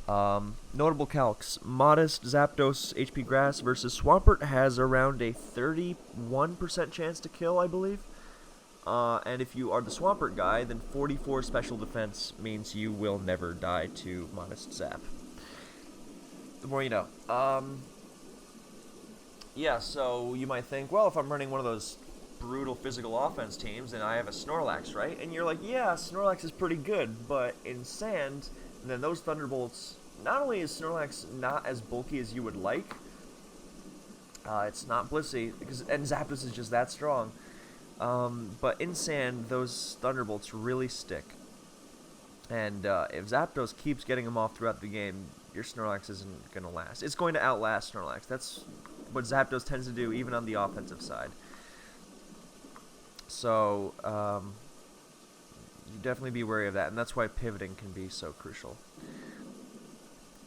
[SPEAKER 1] Notable calcs. Modest Zapdos HP Grass versus Swampert has around a 31% chance to kill, I believe. And if you are the Swampert guy, then 44 special defense means you will never die to Modest Zap. The more you know. Yeah, so you might think, well, if I'm running one of those brutal physical offense teams, then I have a Snorlax, right? And you're like, yeah, Snorlax is pretty good, but in Sand, then those Thunderbolts, not only is Snorlax not as bulky as you would like, it's not Blissey, and Zapdos is just that strong, but in Sand, those Thunderbolts really stick. And if Zapdos keeps getting them off throughout the game, your Snorlax isn't going to last. It's going to outlast Snorlax. That's what Zapdos tends to do, even on the offensive side. So, you definitely be wary of that, and that's why pivoting can be so crucial.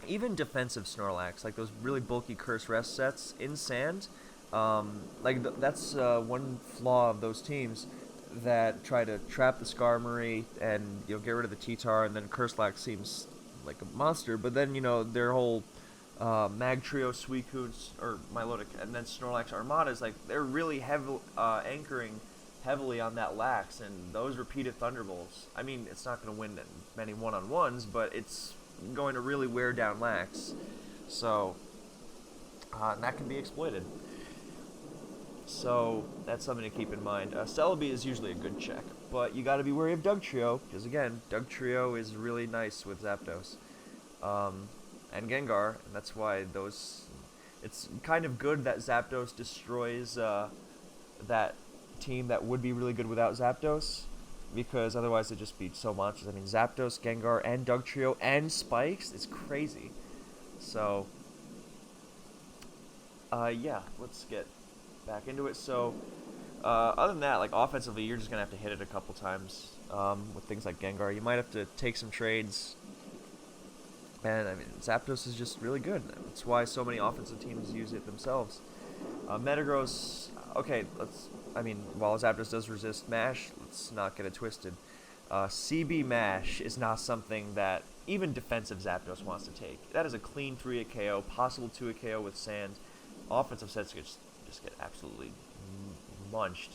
[SPEAKER 1] Even defensive Snorlax, like those really bulky Curse Rest sets in Sand, that's one flaw of those teams that try to trap the Skarmory and get rid of the T-Tar, and then Curselax seems like a monster, but then their whole Mag Trio, Suicune, or Milotic, and then Snorlax Armada is like they're really anchoring heavily on that Lax, and those repeated Thunderbolts. I mean, it's not going to win many one-on-ones, but it's going to really wear down Lax. So, and that can be exploited. So, that's something to keep in mind. Celebi is usually a good check, but you got to be wary of Dugtrio, because again, Dugtrio is really nice with Zapdos. And Gengar, and that's why it's kind of good that Zapdos destroys that team that would be really good without Zapdos, because otherwise it'd just be so monstrous. I mean, Zapdos, Gengar, and Dugtrio, and Spikes, it's crazy. So, yeah, let's get back into it. So, other than that, like, offensively, you're just going to have to hit it a couple times with things like Gengar. You might have to take some trades. And, I mean, Zapdos is just really good. That's why so many offensive teams use it themselves. Metagross, okay, while Zapdos does resist Mash, let's not get it twisted. CB Mash is not something that even defensive Zapdos wants to take. That is a clean 3-hit KO, possible 2-hit KO with Sand. Offensive sets just get absolutely munched.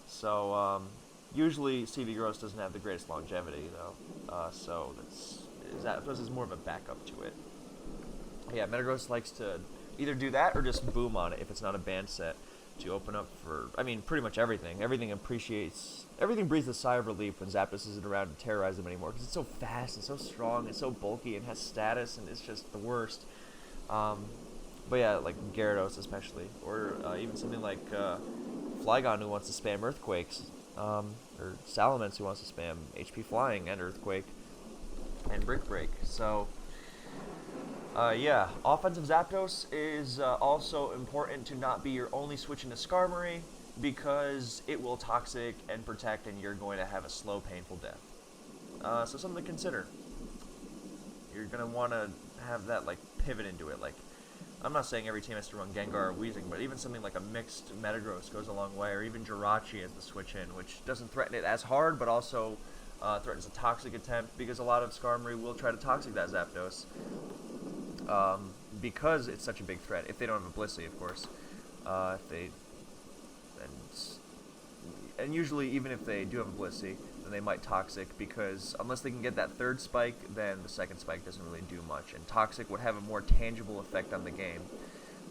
[SPEAKER 1] So, usually CB Gross doesn't have the greatest longevity, though. So Zapdos is more of a backup to it. Yeah, Metagross likes to either do that or just boom on it if it's not a banned set to open up for, pretty much everything. Everything breathes a sigh of relief when Zapdos isn't around to terrorize them anymore, because it's so fast and so strong and so bulky and has status, and it's just the worst. But yeah, like Gyarados especially, or even something like Flygon who wants to spam Earthquakes, or Salamence who wants to spam HP Flying and Earthquake and Brick Break. So, yeah, offensive Zapdos is also important to not be your only switch into Skarmory, because it will Toxic and Protect, and you're going to have a slow, painful death. So something to consider. You're going to want to have that, like, pivot into it. Like, I'm not saying every team has to run Gengar or Weezing, but even something like a mixed Metagross goes a long way, or even Jirachi as the switch in, which doesn't threaten it as hard, but also threatens a Toxic attempt, because a lot of Skarmory will try to Toxic that Zapdos. Because it's such a big threat, if they don't have a Blissey, of course. If they... And usually, even if they do have a Blissey, then they might Toxic, because unless they can get that third spike, then the second spike doesn't really do much, and Toxic would have a more tangible effect on the game.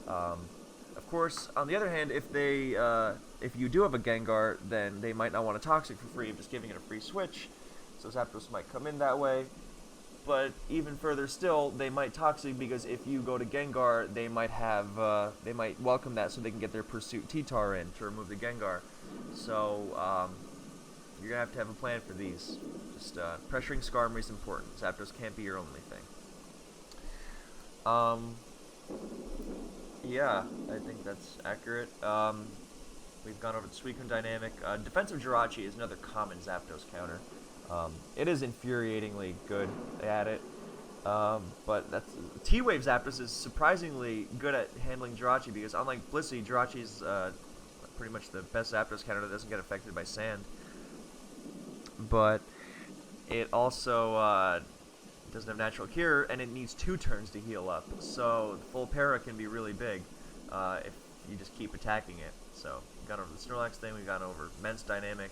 [SPEAKER 1] Of course, on the other hand, if you do have a Gengar, then they might not want to Toxic for free, just giving it a free switch, so Zapdos might come in that way. But even further still, they might Toxic, because if you go to Gengar, they might welcome that so they can get their Pursuit T-Tar in to remove the Gengar. So, you're going to have a plan for these. Just, pressuring Skarmory is important. Zapdos can't be your only thing. Yeah, I think that's accurate. We've gone over the Suicune dynamic. Defensive Jirachi is another common Zapdos counter. It is infuriatingly good at it. But that's T-Wave Zapdos is surprisingly good at handling Jirachi, because unlike Blissey, Jirachi's pretty much the best Zapdos counter that doesn't get affected by sand. But it also doesn't have Natural Cure, and it needs 2 turns to heal up. So full para can be really big if you just keep attacking it. So we've gone over the Snorlax thing, we've gone over Mence dynamic.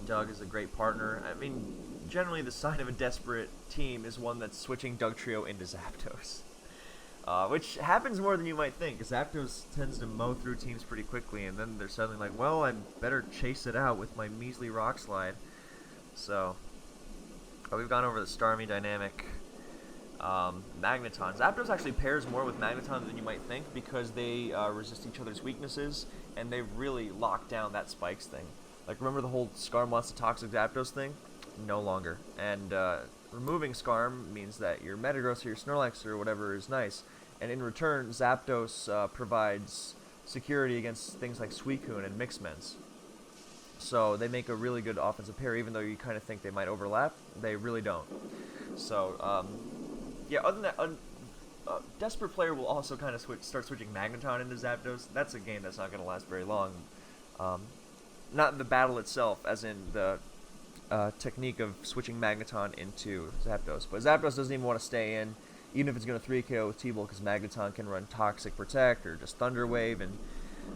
[SPEAKER 1] Doug is a great partner. I mean, generally the sign of a desperate team is one that's switching Dugtrio into Zapdos. Which happens more than you might think, because Zapdos tends to mow through teams pretty quickly, and then they're suddenly like, well, I better chase it out with my measly Rock Slide. So, we've gone over the Starmie dynamic. Magneton. Zapdos actually pairs more with Magneton than you might think, because they resist each other's weaknesses, and they really lock down that Spikes thing. Like, remember the whole Skarm wants to Toxic Zapdos thing? No longer. And removing Skarm means that your Metagross or your Snorlax or whatever is nice, and in return, Zapdos provides security against things like Suicune and Mixments. So they make a really good offensive pair, even though you kind of think they might overlap. They really don't. So, yeah, other than that, Desperate Player will also kind of start switching Magneton into Zapdos. That's a game that's not going to last very long. Not the battle itself, as in the technique of switching Magneton into Zapdos. But Zapdos doesn't even want to stay in, even if it's going to 3KO with T-Bolt, because Magneton can run Toxic Protect or just Thunder Wave, and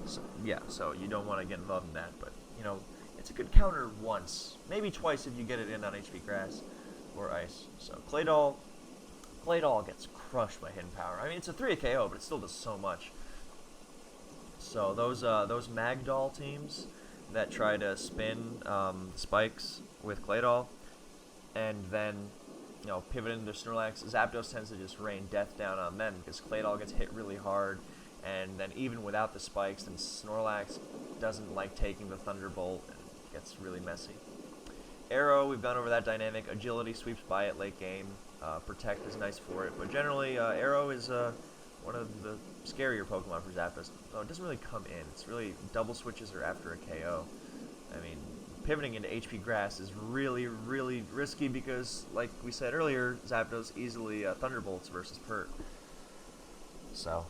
[SPEAKER 1] so, yeah, so you don't want to get involved in that. But, you know, it's a good counter once, maybe twice if you get it in on HP Grass or Ice. So Claydol gets crushed by Hidden Power. I mean, it's a 3KO, but it still does so much. So those Magdoll teams that try to spin Spikes with Claydol, and then, you know, pivot into Snorlax, Zapdos tends to just rain death down on them, because Claydol gets hit really hard, and then even without the Spikes, then Snorlax doesn't like taking the Thunderbolt, and it gets really messy. Arrow, we've gone over that dynamic. Agility sweeps by it late game. Protect is nice for it, but generally Arrow is one of the scarier Pokemon for Zapdos. Oh, it doesn't really come in. It's really double switches or after a KO. I mean, pivoting into HP Grass is really, really risky, because, like we said earlier, Zapdos easily Thunderbolts versus Pert. So,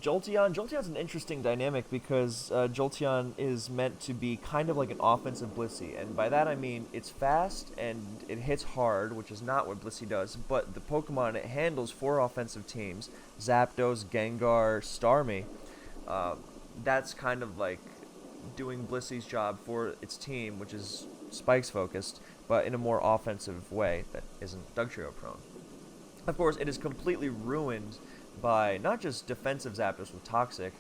[SPEAKER 1] Jolteon's an interesting dynamic, because Jolteon is meant to be kind of like an offensive Blissey, and by that I mean it's fast and it hits hard, which is not what Blissey does, but the Pokemon it handles 4 offensive teams, Zapdos, Gengar, Starmie. That's kind of like doing Blissey's job for its team, which is Spikes focused, but in a more offensive way that isn't Dugtrio prone. Of course, it is completely ruined by not just defensive Zapdos with Toxic,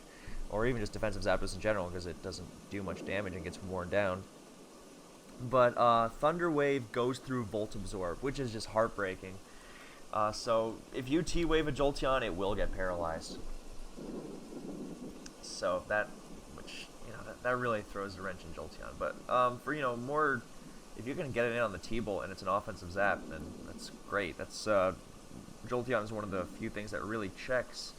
[SPEAKER 1] or even just defensive Zapdos in general, because it doesn't do much damage and gets worn down. But Thunder Wave goes through Volt Absorb, which is just heartbreaking. So if you T-Wave a Jolteon, it will get paralyzed. So that, which, you know, that really throws a wrench in Jolteon. But for, you know, more, if you can get it in on the T-Bolt and it's an offensive Zap, then that's great. That's Jolteon is one of the few things that really checks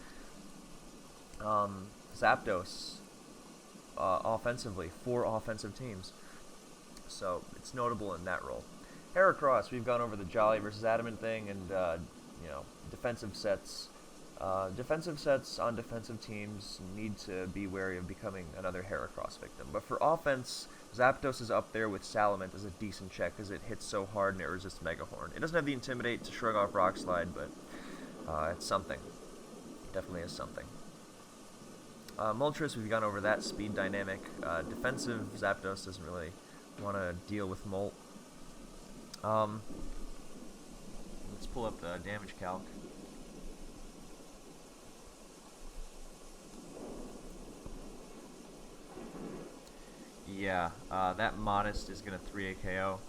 [SPEAKER 1] Zapdos offensively for offensive teams. So it's notable in that role. Heracross, we've gone over the Jolly versus Adamant thing, and you know, defensive sets Defensive sets on defensive teams need to be wary of becoming another Heracross victim. But for offense, Zapdos is up there with Salamence as a decent check because it hits so hard and it resists Mega Horn. It doesn't have the Intimidate to shrug off Rock Slide, but it's something. Definitely is something. Moltres, we've gone over that speed dynamic. Defensive Zapdos doesn't really want to deal with Molt. Let's pull up the damage calc. Yeah, that Modest is going to 3A KO.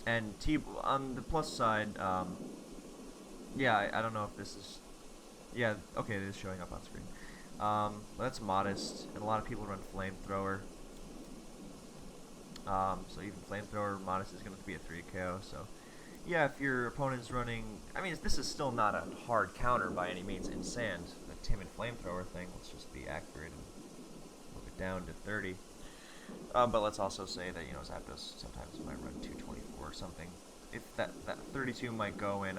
[SPEAKER 1] And on the plus side, yeah, I don't know if this is... Yeah, okay, it is showing up on screen. That's Modest, and a lot of people run Flamethrower. So even Flamethrower, Modest is going to be a 3 KO, so... Yeah, if your opponent's running... I mean, this is still not a hard counter by any means in Sand. The Timid Flamethrower thing, let's just be accurate and move it down to 30. But let's also say that, you know, Zapdos sometimes might run 224 or something. If that 32 might go in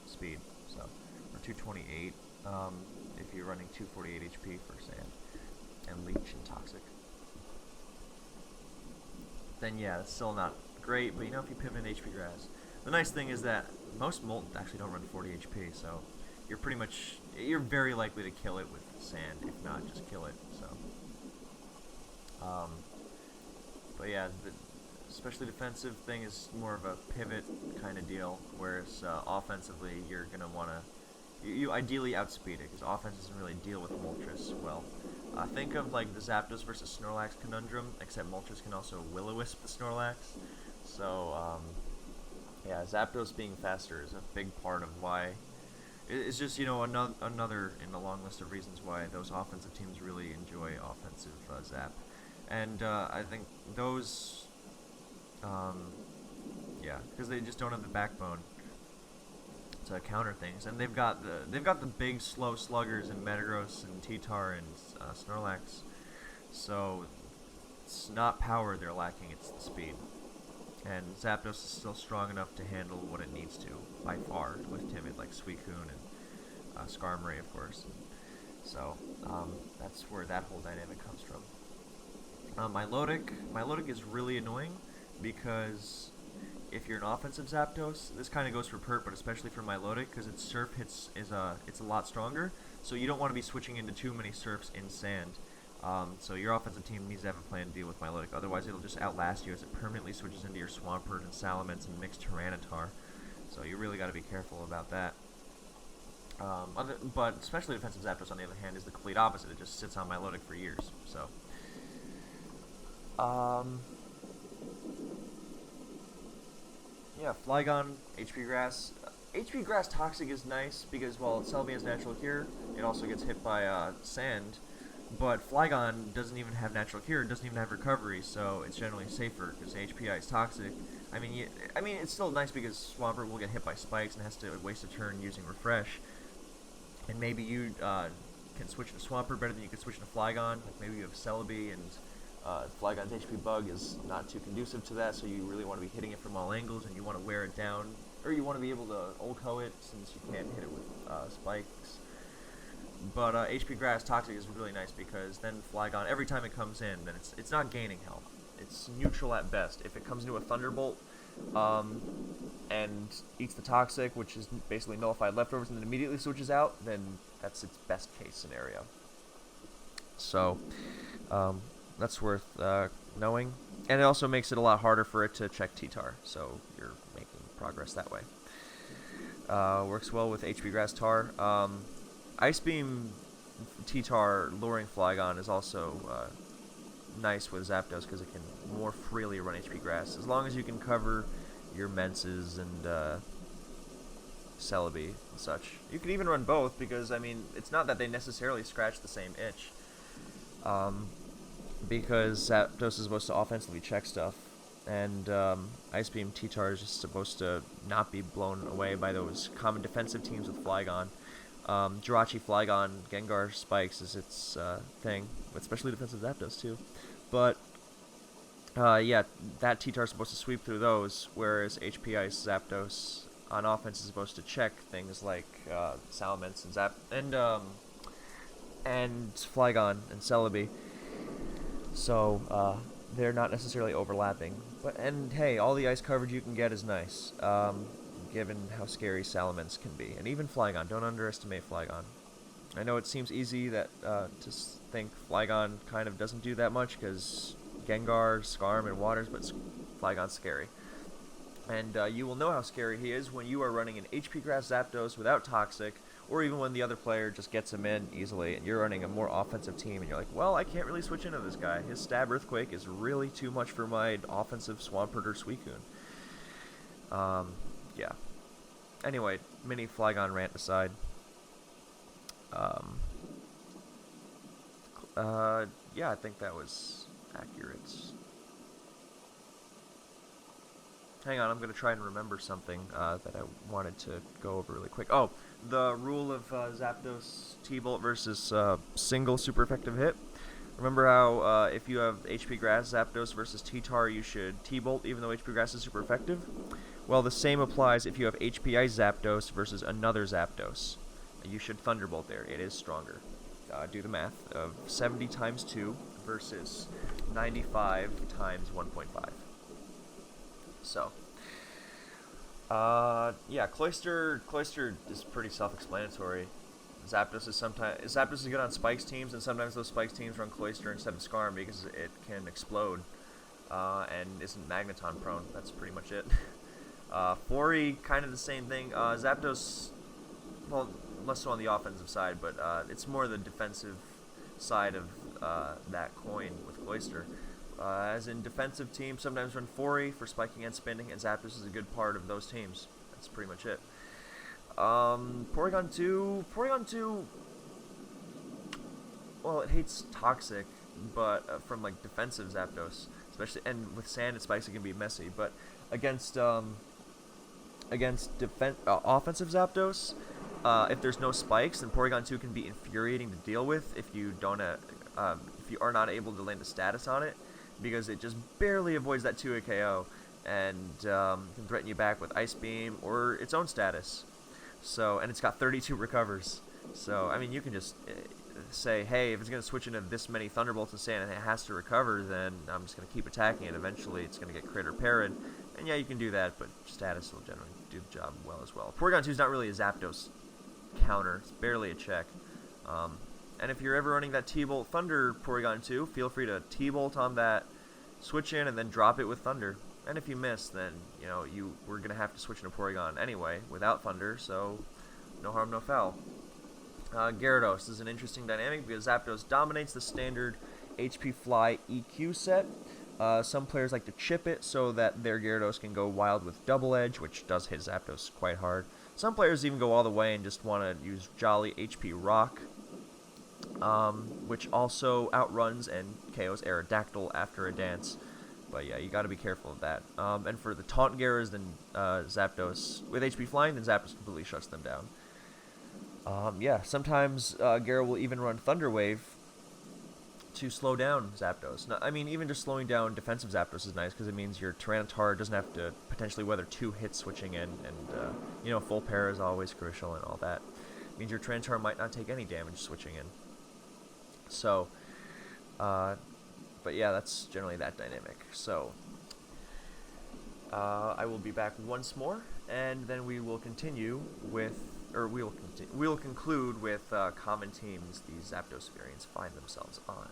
[SPEAKER 1] speed, so... Or 228, if you're running 248 HP for Sand. And Leech and Toxic. Then yeah, it's still not great, but you know, if you pivot in HP Grass... The nice thing is that most Molt actually don't run 40 HP, so you're very likely to kill it with Sand, if not just kill it, so. But yeah, the especially defensive thing is more of a pivot kind of deal, whereas offensively you're going to want to, you ideally outspeed it, because offense doesn't really deal with Moltres well. Think of like the Zapdos versus Snorlax conundrum, except Moltres can also Will-O-Wisp the Snorlax, so yeah, Zapdos being faster is a big part of why. It's just, you know, another in the long list of reasons why those offensive teams really enjoy offensive Zap. And I think those, yeah, because they just don't have the backbone to counter things, and they've got the big slow sluggers in Metagross and T-Tar and Snorlax. So it's not power they're lacking; it's the speed. And Zapdos is still strong enough to handle what it needs to, by far, with Timid, like Suicune and Skarmory, of course. So, that's where that whole dynamic comes from. Milotic is really annoying, because if you're an offensive Zapdos, this kind of goes for Pert, but especially for Milotic, because its Surf hits it's a lot stronger, so you don't want to be switching into too many Surfs in Sand. So your offensive team needs to have a plan to deal with Milotic, otherwise it'll just outlast you as it permanently switches into your Swampert and Salamence and mixed Tyranitar. So you really got to be careful about that. But especially defensive Zapdos, on the other hand, is the complete opposite. It just sits on Milotic for years. So, yeah, Flygon, HP Grass. HP Grass Toxic is nice because while Celebi has Natural Cure, it also gets hit by Sand. But Flygon doesn't even have Natural Cure, it doesn't even have Recovery, so it's generally safer because HPI is toxic. I mean, it's still nice because Swampert will get hit by spikes and has to waste a turn using Refresh. And maybe you can switch to Swampert better than you can switch to Flygon. Like maybe you have Celebi and Flygon's HP Bug is not too conducive to that, so you really want to be hitting it from all angles and you want to wear it down. Or you want to be able to Ulco it since you can't hit it with spikes. But HP Grass Toxic is really nice because then Flygon, every time it comes in, then it's not gaining health. It's neutral at best. If it comes into a Thunderbolt and eats the Toxic, which is basically nullified leftovers, and then immediately switches out, then that's its best case scenario. So that's worth knowing. And it also makes it a lot harder for it to check T-Tar, so you're making progress that way. Works well with HP Grass Tar. Ice Beam T-Tar luring Flygon is also nice with Zapdos because it can more freely run HP Grass, as long as you can cover your Menses and Celebi and such. You can even run both because, I mean, it's not that they necessarily scratch the same itch. Because Zapdos is supposed to offensively check stuff, and Ice Beam T-Tar is just supposed to not be blown away by those common defensive teams with Flygon. Jirachi Flygon Gengar Spikes is its thing, especially defensive Zapdos too. But yeah, that T-Tar is supposed to sweep through those, whereas HP Ice Zapdos on offense is supposed to check things like Salamence and Flygon and Celebi. So they're not necessarily overlapping. And hey, all the ice coverage you can get is nice, given how scary Salamence can be, and even Flygon. Don't underestimate Flygon. I know it seems easy that to think Flygon kind of doesn't do that much because Gengar, Skarm, and Waters, but Flygon's scary. And you will know how scary he is when you are running an HP Grass Zapdos without Toxic, or even when the other player just gets him in easily, and you're running a more offensive team, and you're like, well, I can't really switch into this guy. His Stab Earthquake is really too much for my offensive Swampert or Suicune. Yeah. Anyway, mini Flygon rant aside. Yeah, I think that was accurate. Hang on, I'm going to try and remember something that I wanted to go over really quick. Oh, the rule of Zapdos T-Bolt versus single super effective hit. Remember how if you have HP Grass Zapdos versus T-Tar, you should T-Bolt even though HP Grass is super effective? Well, the same applies if you have HP Ice Zapdos versus another Zapdos. You should Thunderbolt there. It is stronger. Do the math of 70 times 2 versus 95 times 1.5. So, yeah, Cloyster is pretty self-explanatory. Zapdos is good on Spikes teams, and sometimes those Spikes teams run Cloyster instead of Skarm because it can explode and isn't Magneton prone. That's pretty much it. Fori, kind of the same thing. Zapdos, well, less so on the offensive side, but it's more the defensive side of that coin with Cloyster. As in defensive teams, sometimes run Fori for spiking and spinning, and Zapdos is a good part of those teams. That's pretty much it. Porygon 2, well, it hates Toxic, but from like defensive Zapdos, especially, and with Sand and Spikes it can be messy. But against offensive Zapdos, if there's no Spikes, then Porygon 2 can be infuriating to deal with if you are not able to land a status on it, because it just barely avoids that 2-hit KO and can threaten you back with Ice Beam or its own status. So, and it's got 32 recovers. So, I mean, you can just say, hey, if it's going to switch into this many Thunderbolts and Sand and it has to recover, then I'm just going to keep attacking it. Eventually, it's going to get crit or parried. And yeah, you can do that, but status will generally do the job well as well. Porygon 2 is not really a Zapdos counter. It's barely a check. And if you're ever running that T-Bolt Thunder Porygon 2, feel free to T-Bolt on that, switch in, and then drop it with Thunder. And if you miss, then, you know, we're going to have to switch into Porygon anyway, without Thunder, so no harm, no foul. Gyarados is an interesting dynamic because Zapdos dominates the standard HP Fly EQ set. Some players like to chip it so that their Gyarados can go wild with Double Edge, which does hit Zapdos quite hard. Some players even go all the way and just want to use Jolly HP Rock, which also outruns and KOs Aerodactyl after a dance. But yeah, you got to be careful of that. And for the Taunt Gyarados, then Zapdos with HP Flying, then Zapdos completely shuts them down. Yeah, sometimes Gyara will even run Thunder Wave to slow down Zapdos. Now, I mean, even just slowing down defensive Zapdos is nice because it means your Tyranitar doesn't have to potentially weather 2 hits switching in, and you know, full pair is always crucial and all that. It means your Tyranitar might not take any damage switching in. So, but yeah, that's generally that dynamic. So, I will be back once more, and then we will continue with, or we will conclude with common teams these Zapdos variants find themselves on.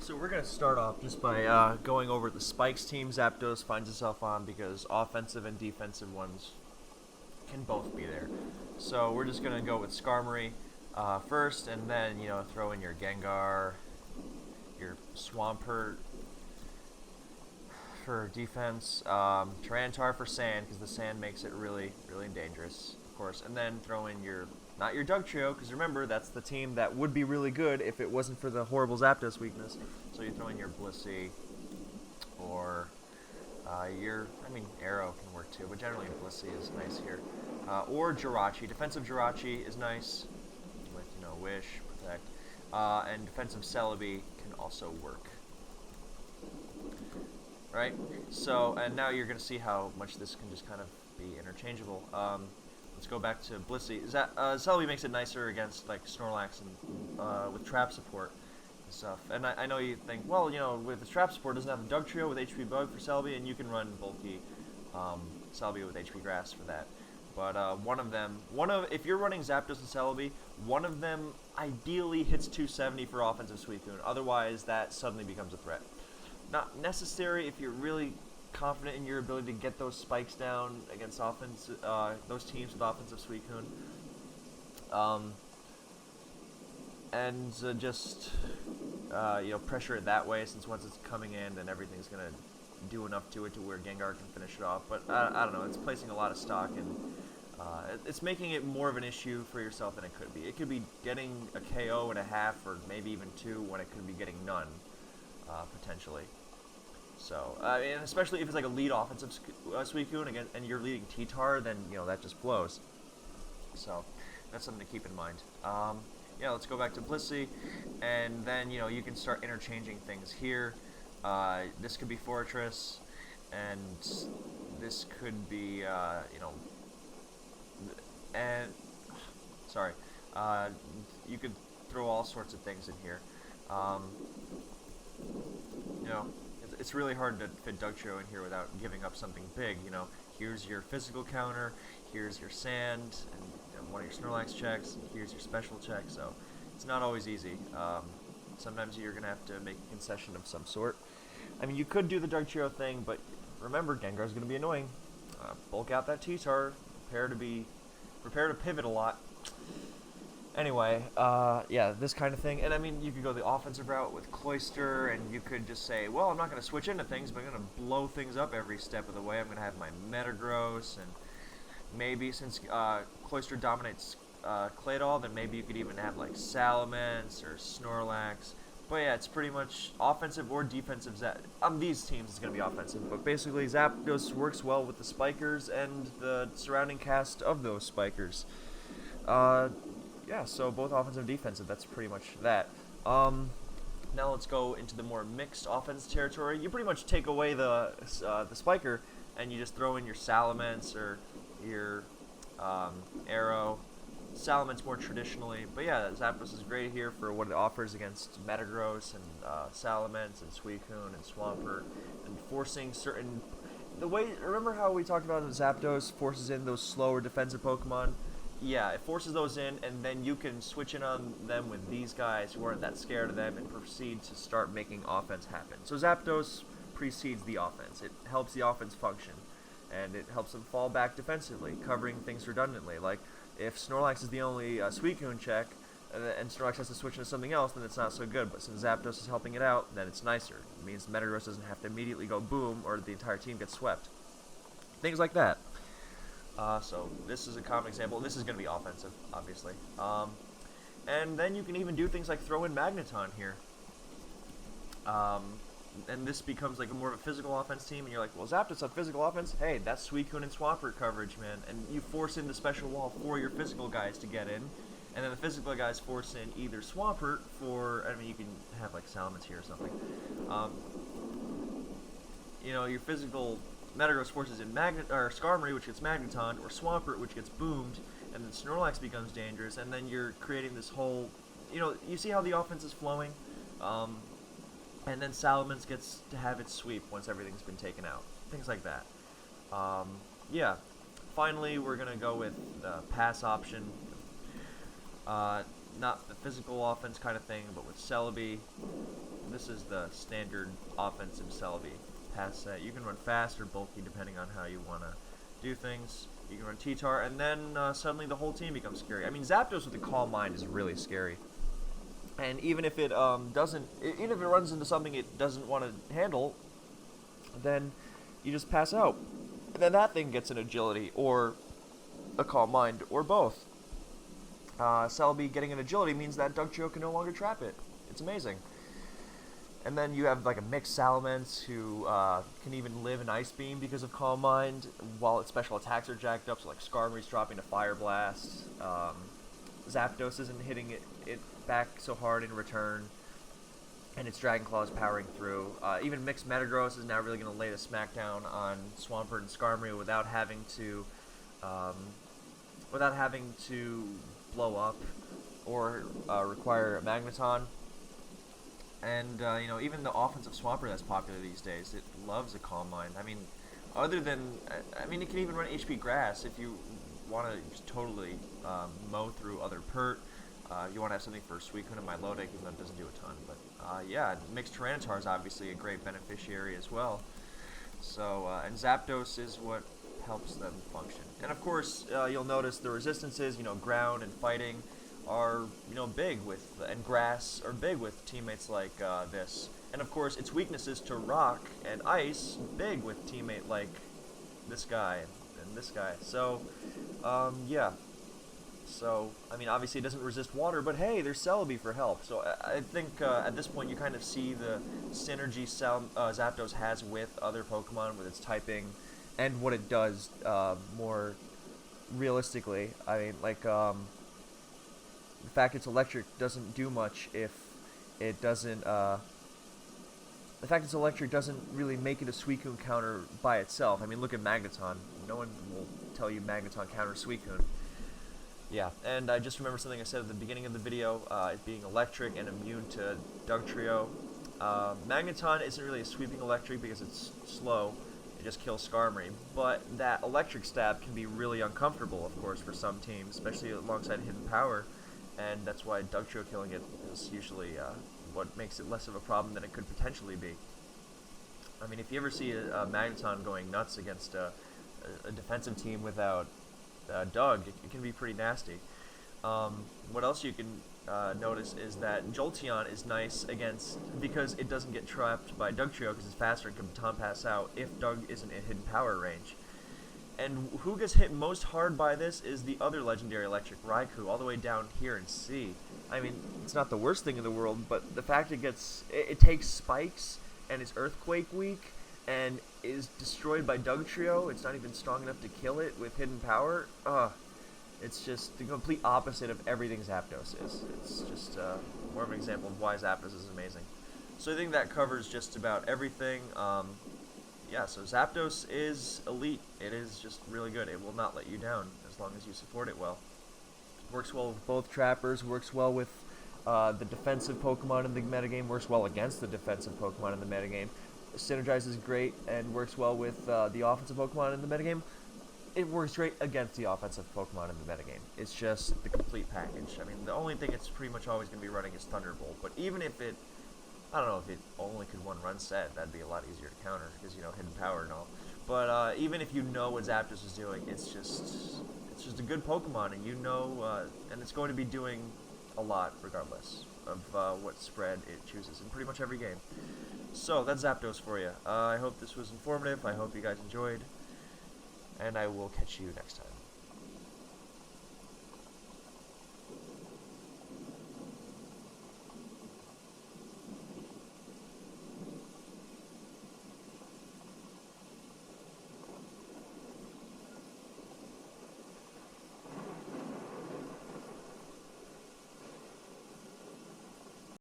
[SPEAKER 1] So we're going to start off just by going over the spikes team Zapdos finds itself on, because offensive and defensive ones can both be there. So we're just going to go with Skarmory first, and then, you know, throw in your Gengar, your Swampert for defense, Tyranitar for sand, because the sand makes it really, really dangerous, of course, and then throw in your, not your Dugtrio, because remember, that's the team that would be really good if it wasn't for the horrible Zapdos weakness. So you throw in your Blissey, or Arrow can work too, but generally Blissey is nice here. Or Jirachi. Defensive Jirachi is nice, with, you know, Wish, Protect, and defensive Celebi can also work. Right? So, and now you're going to see how much this can just kind of be interchangeable. Let's go back to Blissey. Celebi makes it nicer against, like, Snorlax and with trap support and stuff. And I know you think, well, you know, with the trap support, doesn't have a Dugtrio with HP Bug for Celebi, and you can run bulky Celebi with HP Grass for that. But if you're running Zapdos and Celebi, one of them ideally hits 270 for offensive Suicune. Otherwise, that suddenly becomes a threat. Not necessary if you're really confident in your ability to get those spikes down against those teams with offensive Suicune. Just you know, pressure it that way, since once it's coming in, then everything's gonna do enough to it to where Gengar can finish it off. But I don't know, it's placing a lot of stock, and it's making it more of an issue for yourself than it could be. It could be getting a KO and a half, or maybe even 2, when it could be getting none, potentially. So, and especially if it's like a lead offensive Suicune again, and you're leading T-Tar, then, you know, that just blows. So, that's something to keep in mind. Yeah, let's go back to Blissey, and then, you know, you can start interchanging things here. This could be Fortress, and this could be, you know, you could throw all sorts of things in here. You know, it's really hard to fit Dugtrio in here without giving up something big. You know, here's your physical counter, here's your sand, and, you know, one of your Snorlax checks, and here's your special check. So it's not always easy. Sometimes you're gonna have to make a concession of some sort. I mean, you could do the Dugtrio thing, but remember, Gengar's gonna be annoying. Bulk out that T-Tar. Prepare to pivot a lot. Anyway, yeah, this kind of thing. And I mean, you could go the offensive route with Cloyster, and you could just say, well, I'm not going to switch into things, but I'm going to blow things up every step of the way. I'm going to have my Metagross, and maybe since Cloyster dominates Claydol, then maybe you could even have like Salamence or Snorlax. But yeah, it's pretty much offensive or defensive. These teams is going to be offensive, but basically Zapdos works well with the Spikers and the surrounding cast of those Spikers. Yeah, so both offensive and defensive, that's pretty much that. Now let's go into the more mixed offense territory. You pretty much take away the Spiker, and you just throw in your Salamence or your Arrow. Salamence more traditionally, but yeah, Zapdos is great here for what it offers against Metagross and Salamence and Suicune and Swampert, and forcing certain... remember how we talked about Zapdos forces in those slower defensive Pokemon? Yeah, it forces those in, and then you can switch in on them with these guys who aren't that scared of them and proceed to start making offense happen. So Zapdos precedes the offense. It helps the offense function, and it helps them fall back defensively, covering things redundantly. Like, if Snorlax is the only Suicune check, and Snorlax has to switch into something else, then it's not so good. But since Zapdos is helping it out, then it's nicer. It means Metagross doesn't have to immediately go boom, or the entire team gets swept. Things like that. So this is a common example. This is going to be offensive, obviously. And then you can even do things like throw in Magneton here. And this becomes like a more of a physical offense team, and you're like, well, Zapdos on physical offense? Hey, that's Suicune and Swampert coverage, man. And you force in the special wall for your physical guys to get in, and then the physical guys force in either Swampert for, I mean, you can have like Salamence here or something. You know, your physical Metagross forces in Skarmory, which gets Magneton, or Swampert, which gets boomed, and then Snorlax becomes dangerous, and then you're creating this whole, you know, you see how the offense is flowing? And then Salamence gets to have its sweep once everything's been taken out. Things like that. Yeah. Finally, we're going to go with the pass option. not the physical offense kind of thing, but with Celebi, this is the standard offensive Celebi pass set. You can run fast or bulky depending on how you want to do things. You can run T-Tar, and then suddenly the whole team becomes scary. I mean, Zapdos with the Calm Mind is really scary. And even if it even if it runs into something it doesn't want to handle, then you just pass out. And then that thing gets an agility, or a Calm Mind, or both. Celebi getting an agility means that Dugtrio can no longer trap it. It's amazing. And then you have like a mixed Salamence who can even live in Ice Beam because of Calm Mind, while its special attacks are jacked up, so like Skarmory's dropping to Fire Blast. Zapdos isn't hitting it back so hard in return, and its Dragon Claw is powering through. Even mixed Metagross is now really going to lay the smackdown on Swampert and Skarmory without having to blow up or require a Magneton. And you know, even the offensive Swampert that's popular these days, it loves a Calm Mind. I mean, it can even run HP Grass if you want to just totally mow through other Pert. You want to have something for Suicune and Milotic, even though it doesn't do a ton. But yeah, mixed Tyranitar is obviously a great beneficiary as well. So and Zapdos is what helps them function. And of course, you'll notice the resistances, you know, ground and fighting are, you know, big with, and grass are big with teammates like this. And of course, its weaknesses to rock and ice, big with teammate like this guy and this guy. So, yeah. So, I mean, obviously it doesn't resist water, but hey, there's Celebi for help. So I think at this point you kind of see the synergy Zapdos has with other Pokemon, with its typing, and what it does more realistically. I mean, like, the fact it's electric doesn't do much if it doesn't, the fact it's electric doesn't really make it a Suicune counter by itself. I mean, look at Magneton. No one will tell you Magneton counters Suicune. Yeah, and I just remember something I said at the beginning of the video, it being electric and immune to Dugtrio. Magneton isn't really a sweeping electric because it's slow. It just kills Skarmory. But that electric stab can be really uncomfortable, of course, for some teams, especially alongside Hidden Power. And that's why Dugtrio killing it is usually what makes it less of a problem than it could potentially be. I mean, if you ever see a Magneton going nuts against a defensive team without Doug, it can be pretty nasty. What else you can notice is that Jolteon is nice because it doesn't get trapped by Dugtrio because it's faster and can Baton Pass out if Doug isn't in Hidden Power range. And who gets hit most hard by this is the other legendary electric, Raikou, all the way down here in C. I mean, it's not the worst thing in the world, but the fact it takes spikes and is Earthquake weak and is destroyed by Dugtrio, it's not even strong enough to kill it with Hidden Power. It's just the complete opposite of everything Zapdos is. It's just more of an example of why Zapdos is amazing. So I think that covers just about everything. Yeah, so Zapdos is elite. It is just really good. It will not let you down as long as you support it well. Works well with both trappers, works well with the defensive Pokemon in the metagame, works well against the defensive Pokemon in the metagame. Synergizes great and works well with the offensive Pokemon in the metagame. It works great against the offensive Pokemon in the metagame. It's just the complete package. I mean, the only thing it's pretty much always going to be running is Thunderbolt, but even if it, I don't know, if it only could one run set, that'd be a lot easier to counter, because, you know, Hidden Power and all. But even if you know what Zapdos is doing, it's just a good Pokemon, and you know, and it's going to be doing a lot, regardless of what spread it chooses in pretty much every game. So, that's Zapdos for you. I hope this was informative, I hope you guys enjoyed, and I will catch you next time.